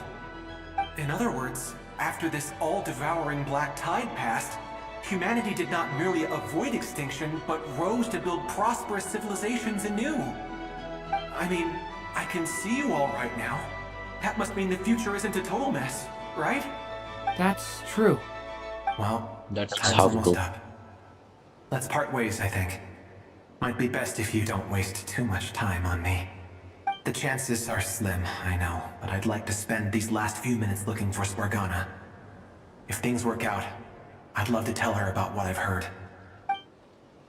Speaker 11: In other words, after this all-devouring black tide passed, humanity did not merely avoid extinction, but rose to build prosperous civilizations anew. I mean, I can see you all right now. That must mean the future isn't a total mess, right?
Speaker 7: That's true.
Speaker 11: Well,
Speaker 1: That's
Speaker 11: time's
Speaker 1: how
Speaker 11: almost
Speaker 1: good.
Speaker 11: up. Let's part ways, I think. Might be best if you don't waste too much time on me.
Speaker 9: The chances are slim, I know, but I'd like to spend these last few minutes looking for Spargana. If things work out, I'd love to tell her about what I've heard.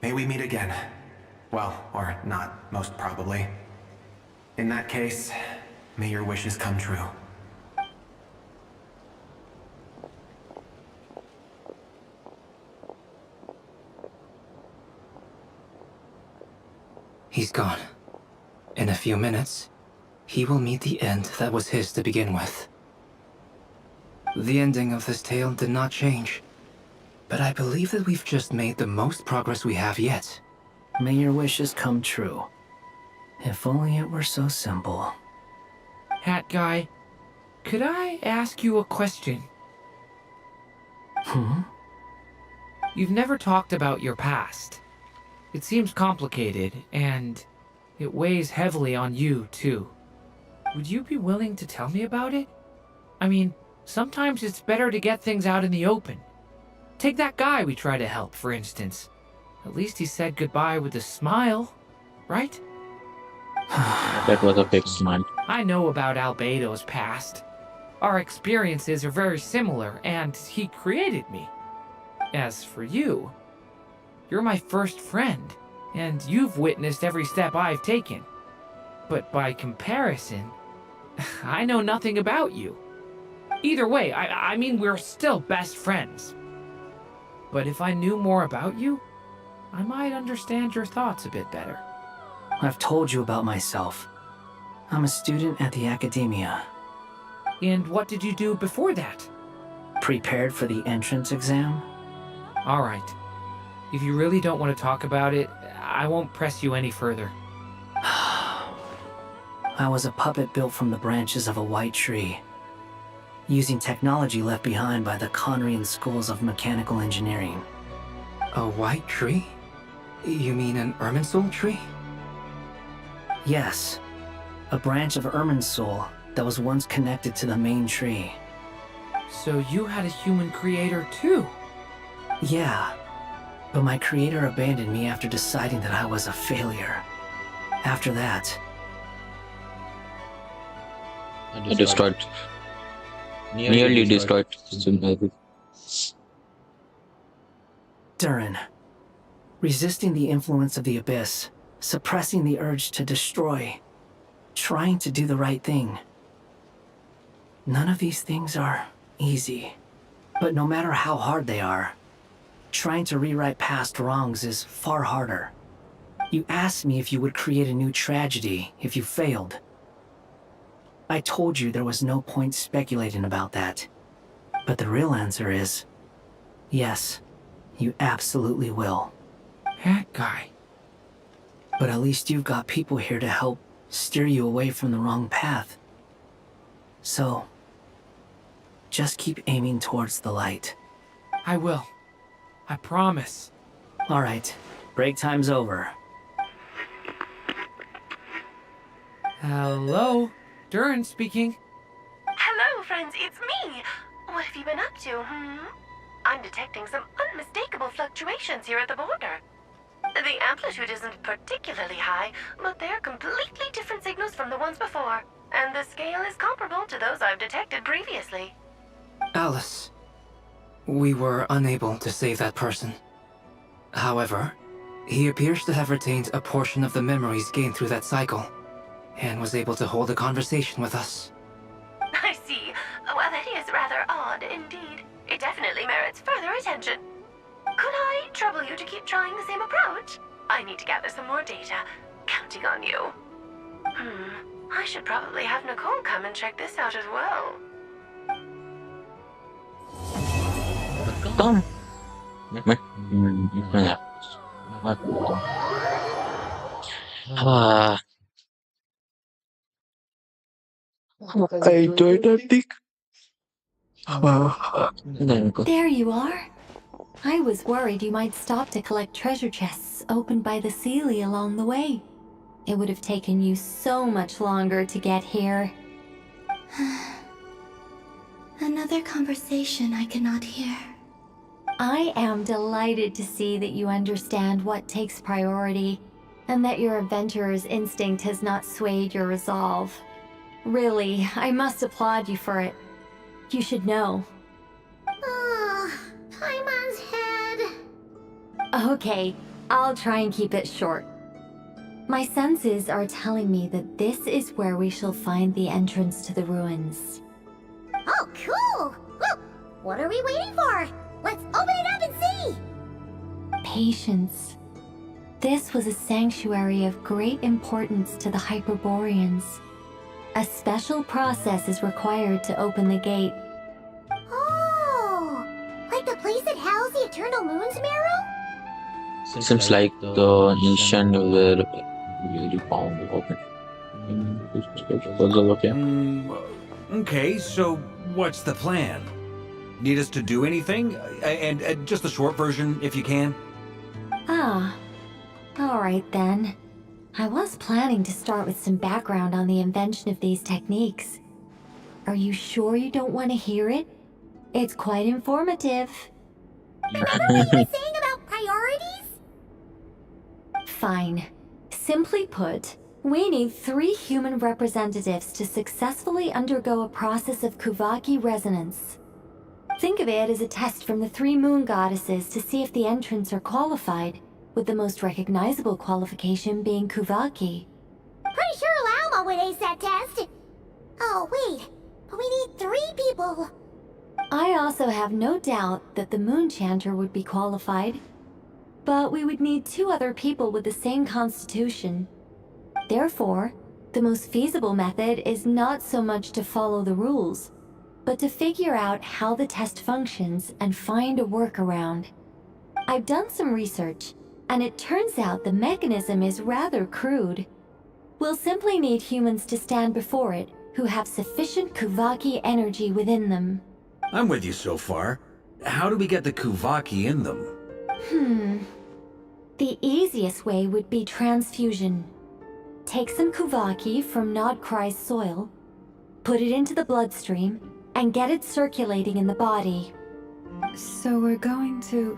Speaker 9: May we meet again. Well, or not, most probably. In that case, may your wishes come true. He's gone. In a few minutes, he will meet the end that was his to begin with. The ending of this tale did not change, but I believe that we've just made the most progress we have yet.
Speaker 8: May your wishes come true. If only it were so simple.
Speaker 7: Hat guy, could I ask you a question? You've never talked about your past. It seems complicated, and it weighs heavily on you, too. Would you be willing to tell me about it? I mean, sometimes it's better to get things out in the open. Take that guy we try to help, for instance. At least he said goodbye with a smile, right?
Speaker 1: That was a fake smile.
Speaker 7: I know about Albedo's past. Our experiences are very similar, and he created me. As for you, you're my first friend, and you've witnessed every step I've taken. But by comparison, I know nothing about you. Either way, I mean, we're still best friends. But if I knew more about you, I might understand your thoughts a bit better.
Speaker 8: I've told you about myself. I'm a student at the academia.
Speaker 7: And what did you do before that?
Speaker 8: Prepared for the entrance exam?
Speaker 7: All right. If you really don't want to talk about it, I won't press you any further.
Speaker 8: I was a puppet built from the branches of a white tree, using technology left behind by the Conrian schools of mechanical engineering.
Speaker 9: A white tree? You mean an Irminsul tree?
Speaker 8: Yes, a branch of Irminsul that was once connected to the main tree.
Speaker 7: So you had a human creator too?
Speaker 8: Yeah, but my creator abandoned me after deciding that I was a failure. After that,
Speaker 1: I destroyed. Nearly destroyed.
Speaker 8: Durin, resisting the influence of the abyss, suppressing the urge to destroy, trying to do the right thing. None of these things are easy, but no matter how hard they are, trying to rewrite past wrongs is far harder. You asked me if you would create a new tragedy if you failed. I told you there was no point speculating about that. But the real answer is, yes, you absolutely will.
Speaker 7: That guy.
Speaker 8: But at least you've got people here to help steer you away from the wrong path. So, just keep aiming towards the light.
Speaker 7: I will. I promise.
Speaker 8: All right, break time's over.
Speaker 7: Hello? Durin speaking.
Speaker 13: Hello, friends, it's me. What have you been up to, I'm detecting some unmistakable fluctuations here at the border. The amplitude isn't particularly high, but they're completely different signals from the ones before, and the scale is comparable to those I've detected previously.
Speaker 9: Alice, we were unable to save that person. However, he appears to have retained a portion of the memories gained through that cycle, and was able to hold a conversation with us.
Speaker 13: I see. Well, that is rather odd indeed. It definitely merits further attention. Could I trouble you to keep trying the same approach? I need to gather some more data. Counting on you. I should probably have Nicole come and check this out as well.
Speaker 1: Come. Ah, I enjoyed that thing.
Speaker 10: There you are. I was worried you might stop to collect treasure chests opened by the Seelie along the way. It would have taken you so much longer to get here.
Speaker 5: Another conversation I cannot hear.
Speaker 10: I am delighted to see that you understand what takes priority and that your adventurer's instinct has not swayed your resolve. Really, I must applaud you for it. You should know.
Speaker 3: Paimon's head.
Speaker 10: Okay, I'll try and keep it short. My senses are telling me that this is where we shall find the entrance to the ruins.
Speaker 3: Oh, cool! Well, what are we waiting for? Let's open it up and see!
Speaker 10: Patience. This was a sanctuary of great importance to the Hyperboreans. A special process is required to open the gate.
Speaker 3: Oh! Like the place that housed the Eternal Moon's Marrow?
Speaker 1: Seems like the ancient were really found open. Puzzle, okay.
Speaker 6: Okay, so what's the plan? Need us to do anything? And just the short version, if you can.
Speaker 10: Ah, alright then. I was planning to start with some background on the invention of these techniques. Are you sure you don't want to hear it? It's quite informative.
Speaker 3: Remember what you were saying about priorities?
Speaker 10: Fine. Simply put, we need 3 human representatives to successfully undergo a process of Kuvaki resonance. Think of it as a test from the 3 moon goddesses to see if the entrants are qualified, with the most recognizable qualification being Kuvaki.
Speaker 3: Pretty sure Lauma would ace that test. Oh, wait. But we need 3 people.
Speaker 10: I also have no doubt that the Moon Chanter would be qualified. But we would need 2 other people with the same constitution. Therefore, the most feasible method is not so much to follow the rules, but to figure out how the test functions and find a workaround. I've done some research, and it turns out the mechanism is rather crude. We'll simply need humans to stand before it who have sufficient Kuvaki energy within them.
Speaker 6: I'm with you so far. How do we get the Kuvaki in them?
Speaker 10: The easiest way would be transfusion. Take some Kuvaki from Nodkrai's soil, put it into the bloodstream, and get it circulating in the body.
Speaker 4: So we're going to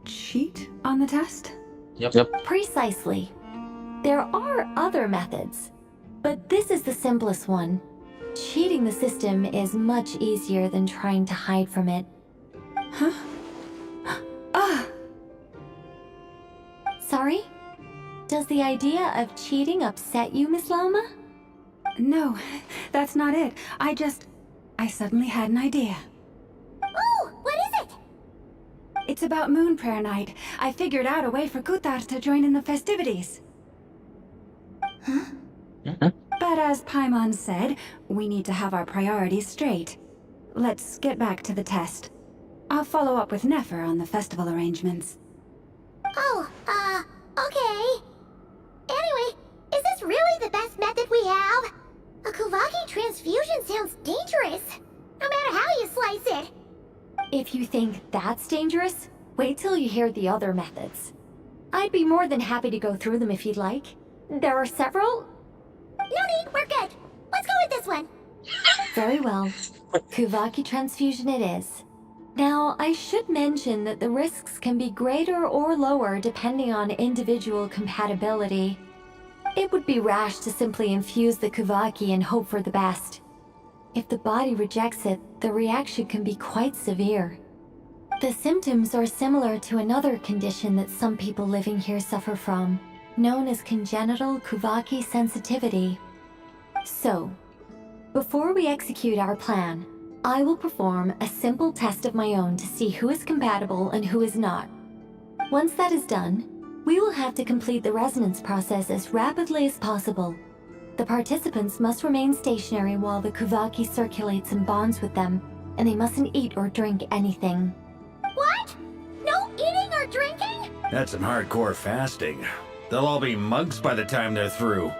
Speaker 4: cheat on the test?
Speaker 1: Yep.
Speaker 10: Precisely. There are other methods, but this is the simplest one. Cheating the system is much easier than trying to hide from it.
Speaker 4: Huh? Ah!
Speaker 10: Sorry? Does the idea of cheating upset you, Miss Lauma?
Speaker 4: No, that's not it. I suddenly had an idea.
Speaker 3: Oh, what is it?
Speaker 4: It's about Moon Prayer Night. I figured out a way for Kutar to join in the festivities.
Speaker 3: Huh?
Speaker 4: But as Paimon said, we need to have our priorities straight. Let's get back to the test. I'll follow up with Nefer on the festival arrangements.
Speaker 3: Oh, okay. Anyway, is this really the best method we have? A Kuvaki transfusion sounds dangerous, no matter how you slice it.
Speaker 10: If you think that's dangerous, wait till you hear the other methods. I'd be more than happy to go through them if you'd like. There are several.
Speaker 3: No need, we're good. Let's go with this one.
Speaker 10: Very well. Kuvaki transfusion it is. Now, I should mention that the risks can be greater or lower depending on individual compatibility. It would be rash to simply infuse the Kuvaki and hope for the best. If the body rejects it, the reaction can be quite severe. The symptoms are similar to another condition that some people living here suffer from, known as congenital Kuvaki sensitivity. So, before we execute our plan, I will perform a simple test of my own to see who is compatible and who is not. Once that is done, we will have to complete the resonance process as rapidly as possible. The participants must remain stationary while the Kuvaki circulates and bonds with them, and they mustn't eat or drink anything.
Speaker 3: What? No eating or drinking?
Speaker 6: That's some hardcore fasting. They'll all be monks by the time they're through.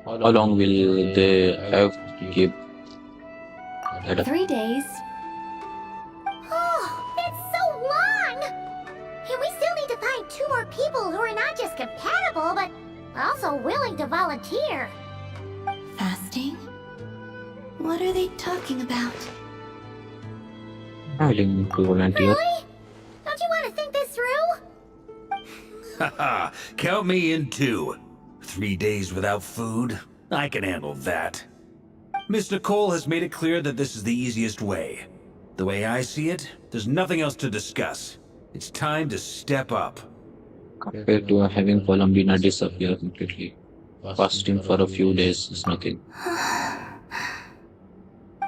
Speaker 1: How long will they have to keep?
Speaker 10: 3 days.
Speaker 3: Oh, it's so long! And we still need to find 2 more people who are not just compatible, but also willing to volunteer.
Speaker 5: Fasting? What are they talking about?
Speaker 1: Willing to volunteer.
Speaker 3: Really? Don't you want to think this through?
Speaker 6: Haha, count me in too. 3 days without food? I can handle that. Miss Nicole has made it clear that this is the easiest way. The way I see it, there's nothing else to discuss. It's time to step up.
Speaker 1: Compared to having Columbina disappear completely. Fasting for a few days is nothing.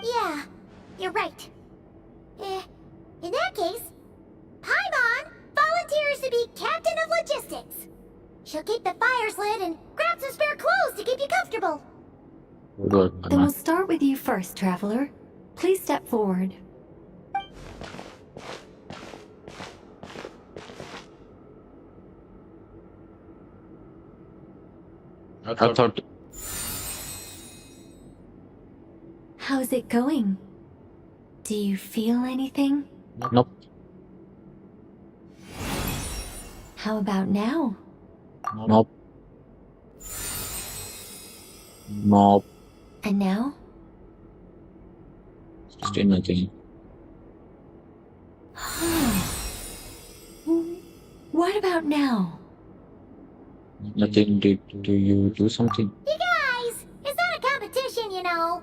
Speaker 3: Yeah, you're right. In that case, Paimon volunteers to be captain of logistics. She'll keep the fires lit and grab some spare clothes to keep you comfortable.
Speaker 1: Good work,
Speaker 4: Then
Speaker 1: Anna.
Speaker 4: we'll start with you first, Traveler. Please step forward.
Speaker 1: I thought,
Speaker 4: How's it going? Do you feel anything?
Speaker 1: nope,
Speaker 4: How about now?
Speaker 1: nope, nope,
Speaker 4: And now?
Speaker 1: still nothing.
Speaker 4: What about now?
Speaker 1: Nothing. Do you do something?
Speaker 3: You guys, it's not a competition, you know.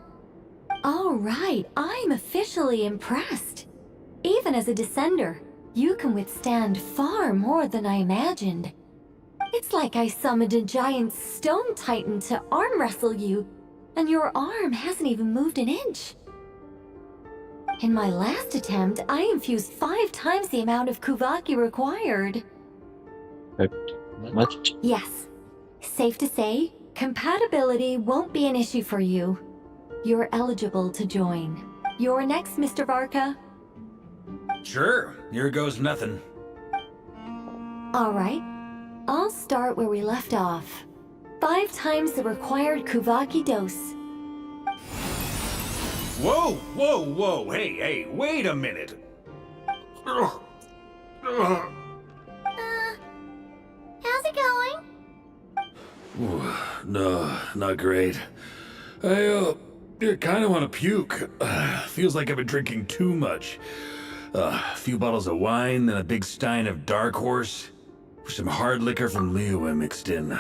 Speaker 4: All right, I'm officially impressed. Even as a descender, you can withstand far more than I imagined. It's like I summoned a giant stone titan to arm wrestle you, and your arm hasn't even moved an inch. In my last attempt, I infused 5 times the amount of Kuvaki required.
Speaker 1: But much.
Speaker 4: Yes. Safe to say, compatibility won't be an issue for you. You're eligible to join. You're next, Mr. Varka.
Speaker 6: Sure, here goes nothing.
Speaker 4: All right. I'll start where we left off. 5 times the required Kuvaki dose.
Speaker 6: Whoa, whoa, whoa, hey, wait a minute.
Speaker 3: How's it going?
Speaker 6: No, not great. I kind of want to puke. Feels like I've been drinking too much. A few bottles of wine, then a big stein of Dark Horse. Some hard liquor from Liyue mixed in.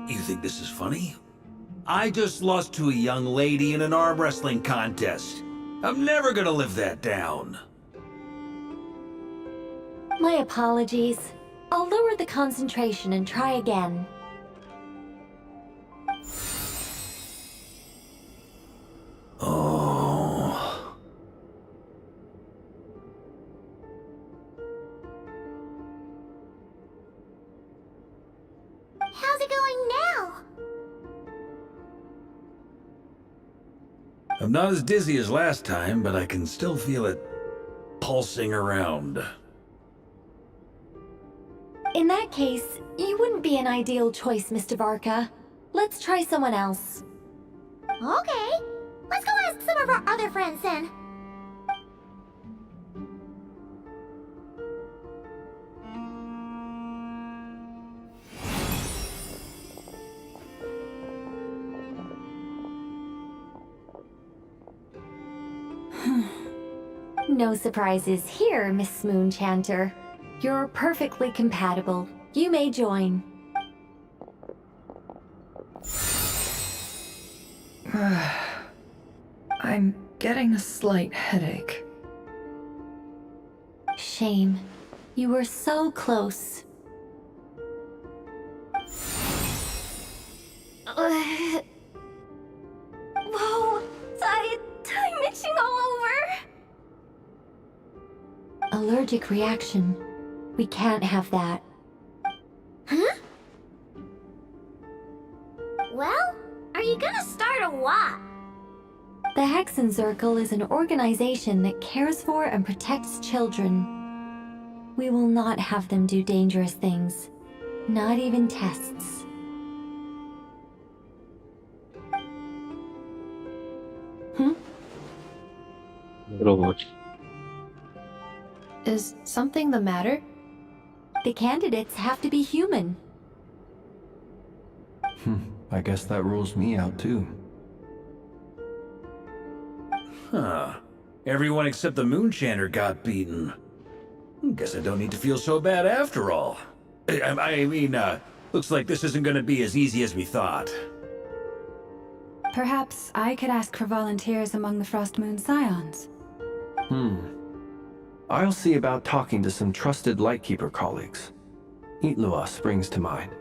Speaker 6: You think this is funny? I just lost to a young lady in an arm wrestling contest. I'm never gonna live that down.
Speaker 4: My apologies. I'll lower the concentration and try again.
Speaker 6: Oh.
Speaker 3: How's it going now?
Speaker 6: I'm not as dizzy as last time, but I can still feel it pulsing around.
Speaker 4: In that case, you wouldn't be an ideal choice, Mr. Varka. Let's try someone else.
Speaker 3: Okay, let's go ask some of our other friends then.
Speaker 10: No surprises here, Miss Moonchanter. You're perfectly compatible. You may join.
Speaker 2: I'm getting a slight headache.
Speaker 10: Shame. You were so close. Whoa! Time itching all over! Allergic reaction. We can't have that.
Speaker 3: Huh? Well, are you gonna start a what?
Speaker 10: The Hexen Circle is an organization that cares for and protects children. We will not have them do dangerous things. Not even tests.
Speaker 1: Robot.
Speaker 2: Is something the matter?
Speaker 10: The candidates have to be human.
Speaker 14: I guess that rules me out too.
Speaker 6: Huh. Everyone except the Moonchanter got beaten. Guess I don't need to feel so bad after all. I mean, looks like this isn't gonna be as easy as we thought.
Speaker 4: Perhaps I could ask for volunteers among the Frost Moon Scions.
Speaker 14: I'll see about talking to some trusted Lightkeeper colleagues. Itlua springs to mind.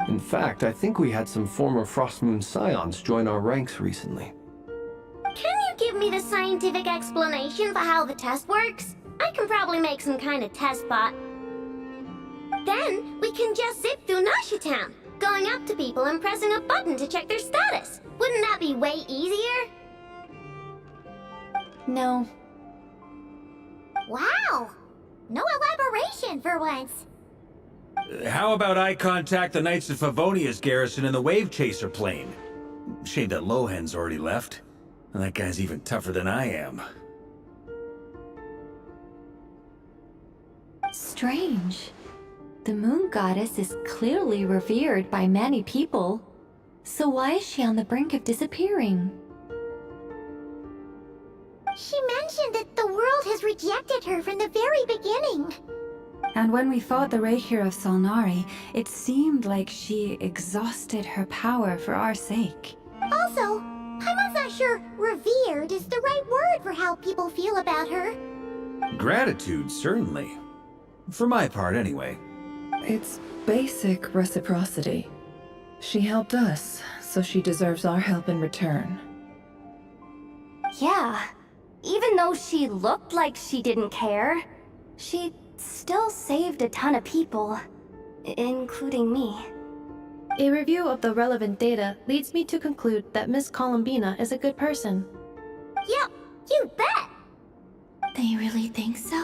Speaker 14: In fact, I think we had some former Frost Moon Scions join our ranks recently.
Speaker 3: Can you give me the scientific explanation for how the test works? I can probably make some kind of test bot. Then we can just zip through Nasha Town, going up to people and pressing a button to check their status. Wouldn't that be way easier?
Speaker 10: No.
Speaker 3: Wow! No elaboration for once.
Speaker 6: How about I contact the Knights of Favonia's garrison in the Wave Chaser plane? Shame that Lohan's already left. That guy's even tougher than I am.
Speaker 10: Strange. The Moon Goddess is clearly revered by many people. So why is she on the brink of disappearing?
Speaker 3: She mentioned that the world has rejected her from the very beginning.
Speaker 4: And when we fought the Raihir of Solnari, it seemed like she exhausted her power for our sake.
Speaker 3: Also, I'm not sure revered is the right word for how people feel about her.
Speaker 6: Gratitude, certainly. For my part, anyway.
Speaker 2: It's basic reciprocity. She helped us, so she deserves our help in return.
Speaker 10: Yeah. Even though she looked like she didn't care, she still saved a ton of people, including me.
Speaker 15: A review of the relevant data leads me to conclude that Miss Columbina is a good person.
Speaker 3: Yep, you bet!
Speaker 5: They really think so?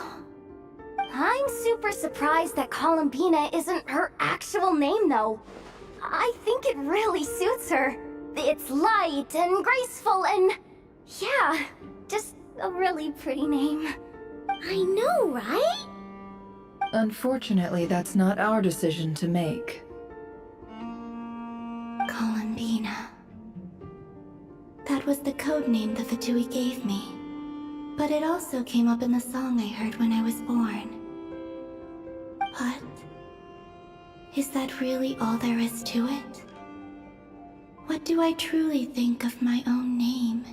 Speaker 10: I'm super surprised that Columbina isn't her actual name, though. I think it really suits her. It's light and graceful and... yeah, just a really pretty name.
Speaker 3: I know, right?
Speaker 2: Unfortunately, that's not our decision to make.
Speaker 5: Columbina. That was the code name the Fatui gave me. But it also came up in the song I heard when I was born. But... is that really all there is to it? What do I truly think of my own name?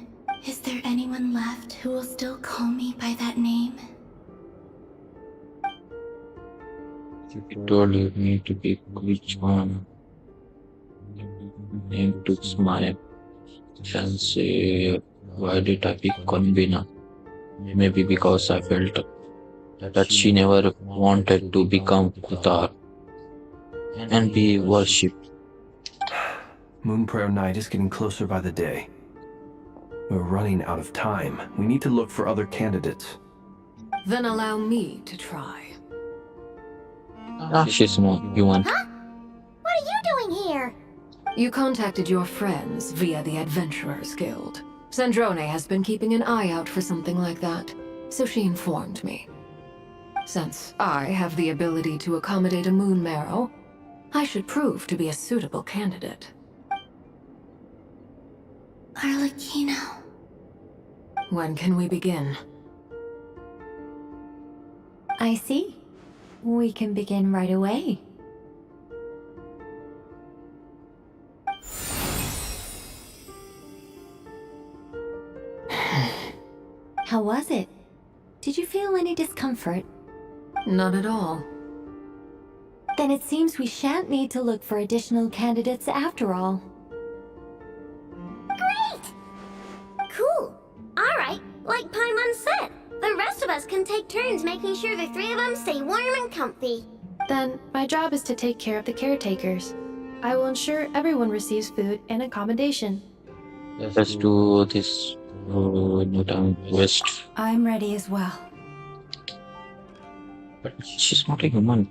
Speaker 5: Is there anyone left who will still call me by that name?
Speaker 1: You told me to pick which one. Name took my fancy. Why did I pick Konbina? Maybe because I felt that she never wanted to become Kutar and be worshipped.
Speaker 14: Moon Prayer Night is getting closer by the day. We're running out of time. We need to look for other candidates.
Speaker 2: Then allow me to try.
Speaker 1: She's more human.
Speaker 3: Huh? What are you doing here?
Speaker 2: You contacted your friends via the Adventurers Guild. Sandrone has been keeping an eye out for something like that, so she informed me. Since I have the ability to accommodate a moon marrow, I should prove to be a suitable candidate.
Speaker 5: Arlecchino.
Speaker 2: When can we begin?
Speaker 5: I see. We can begin right away. How was it? Did you feel any discomfort?
Speaker 2: Not at all.
Speaker 5: Then it seems we shan't need to look for additional candidates after all.
Speaker 3: Great! Cool. Alright, like Paimon said, the rest of us can take turns making sure the three of them stay warm and comfy.
Speaker 15: Then, my job is to take care of the caretakers. I will ensure everyone receives food and accommodation.
Speaker 1: Let's do this west.
Speaker 4: I'm ready as well.
Speaker 1: But she's not a human.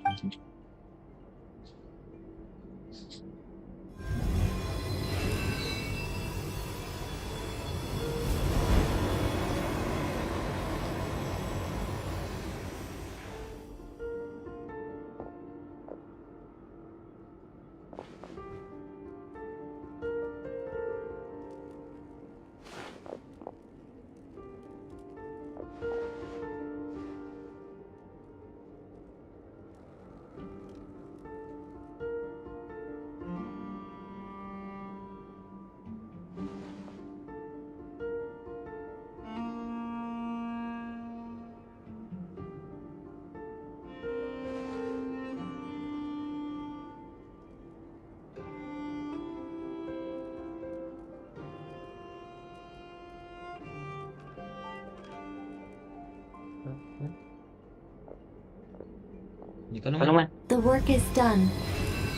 Speaker 5: The work is done.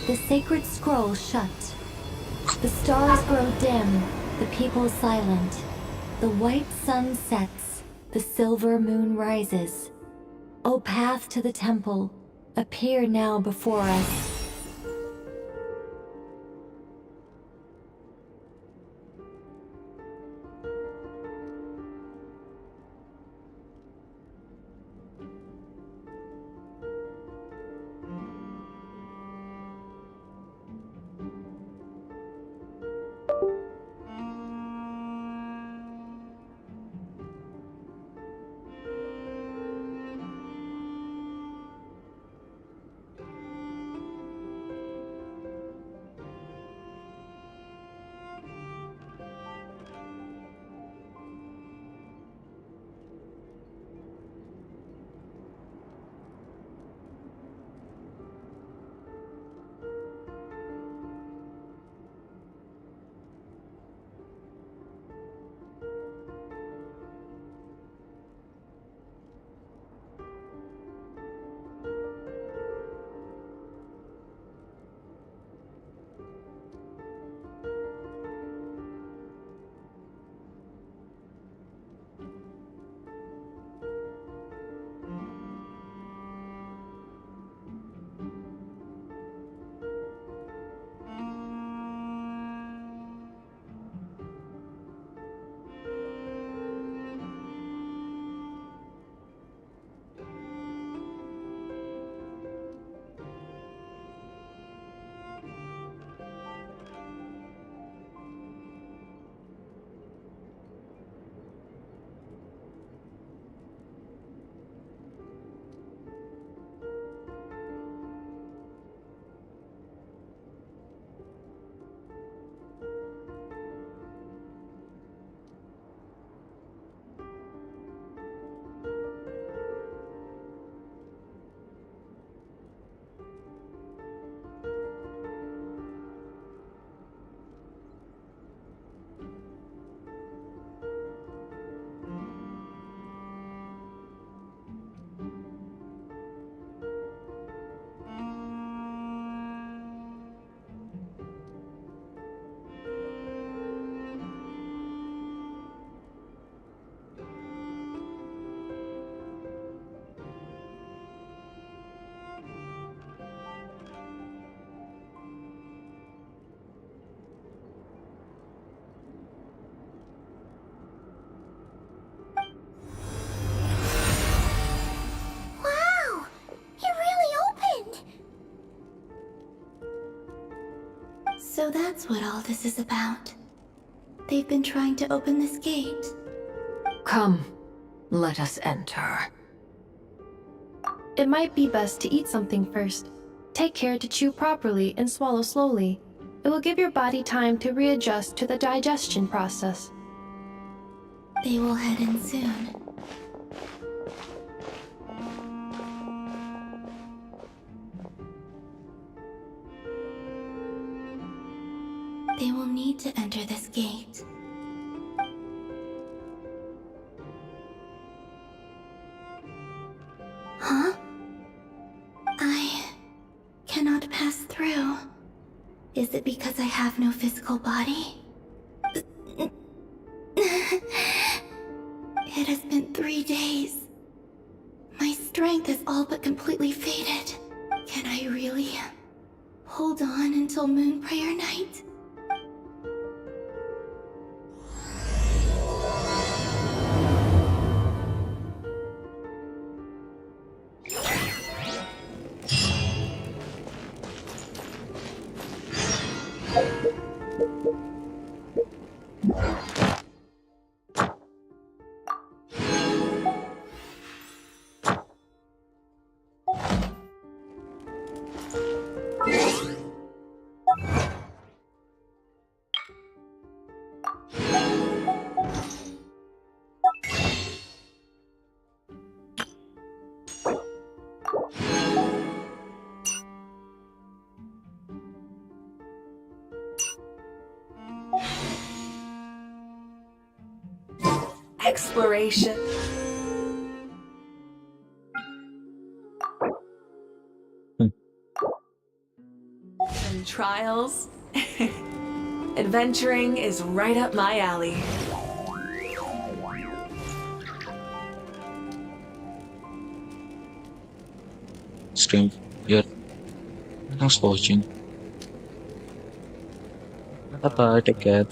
Speaker 5: The sacred scroll shut. The stars grow dim, the people silent. The white sun sets, the silver moon rises. O path to the temple, appear now before us. So that's what all this is about. They've been trying to open this gate.
Speaker 2: Come, let us enter.
Speaker 15: it might be best to eat something first. Take care to chew properly and swallow slowly. It will give your body time to readjust to the digestion process.
Speaker 5: They will head in soon. They will need to enter this gate. Huh? I cannot pass through. Is it because I have no physical body? It has been 3 days. My strength is all but completely faded. Can I really hold on until Moon Prayer Night?
Speaker 16: Exploration. And trials. Adventuring is right up my alley.
Speaker 1: Stream here. Thanks for watching. Bye bye. Take care.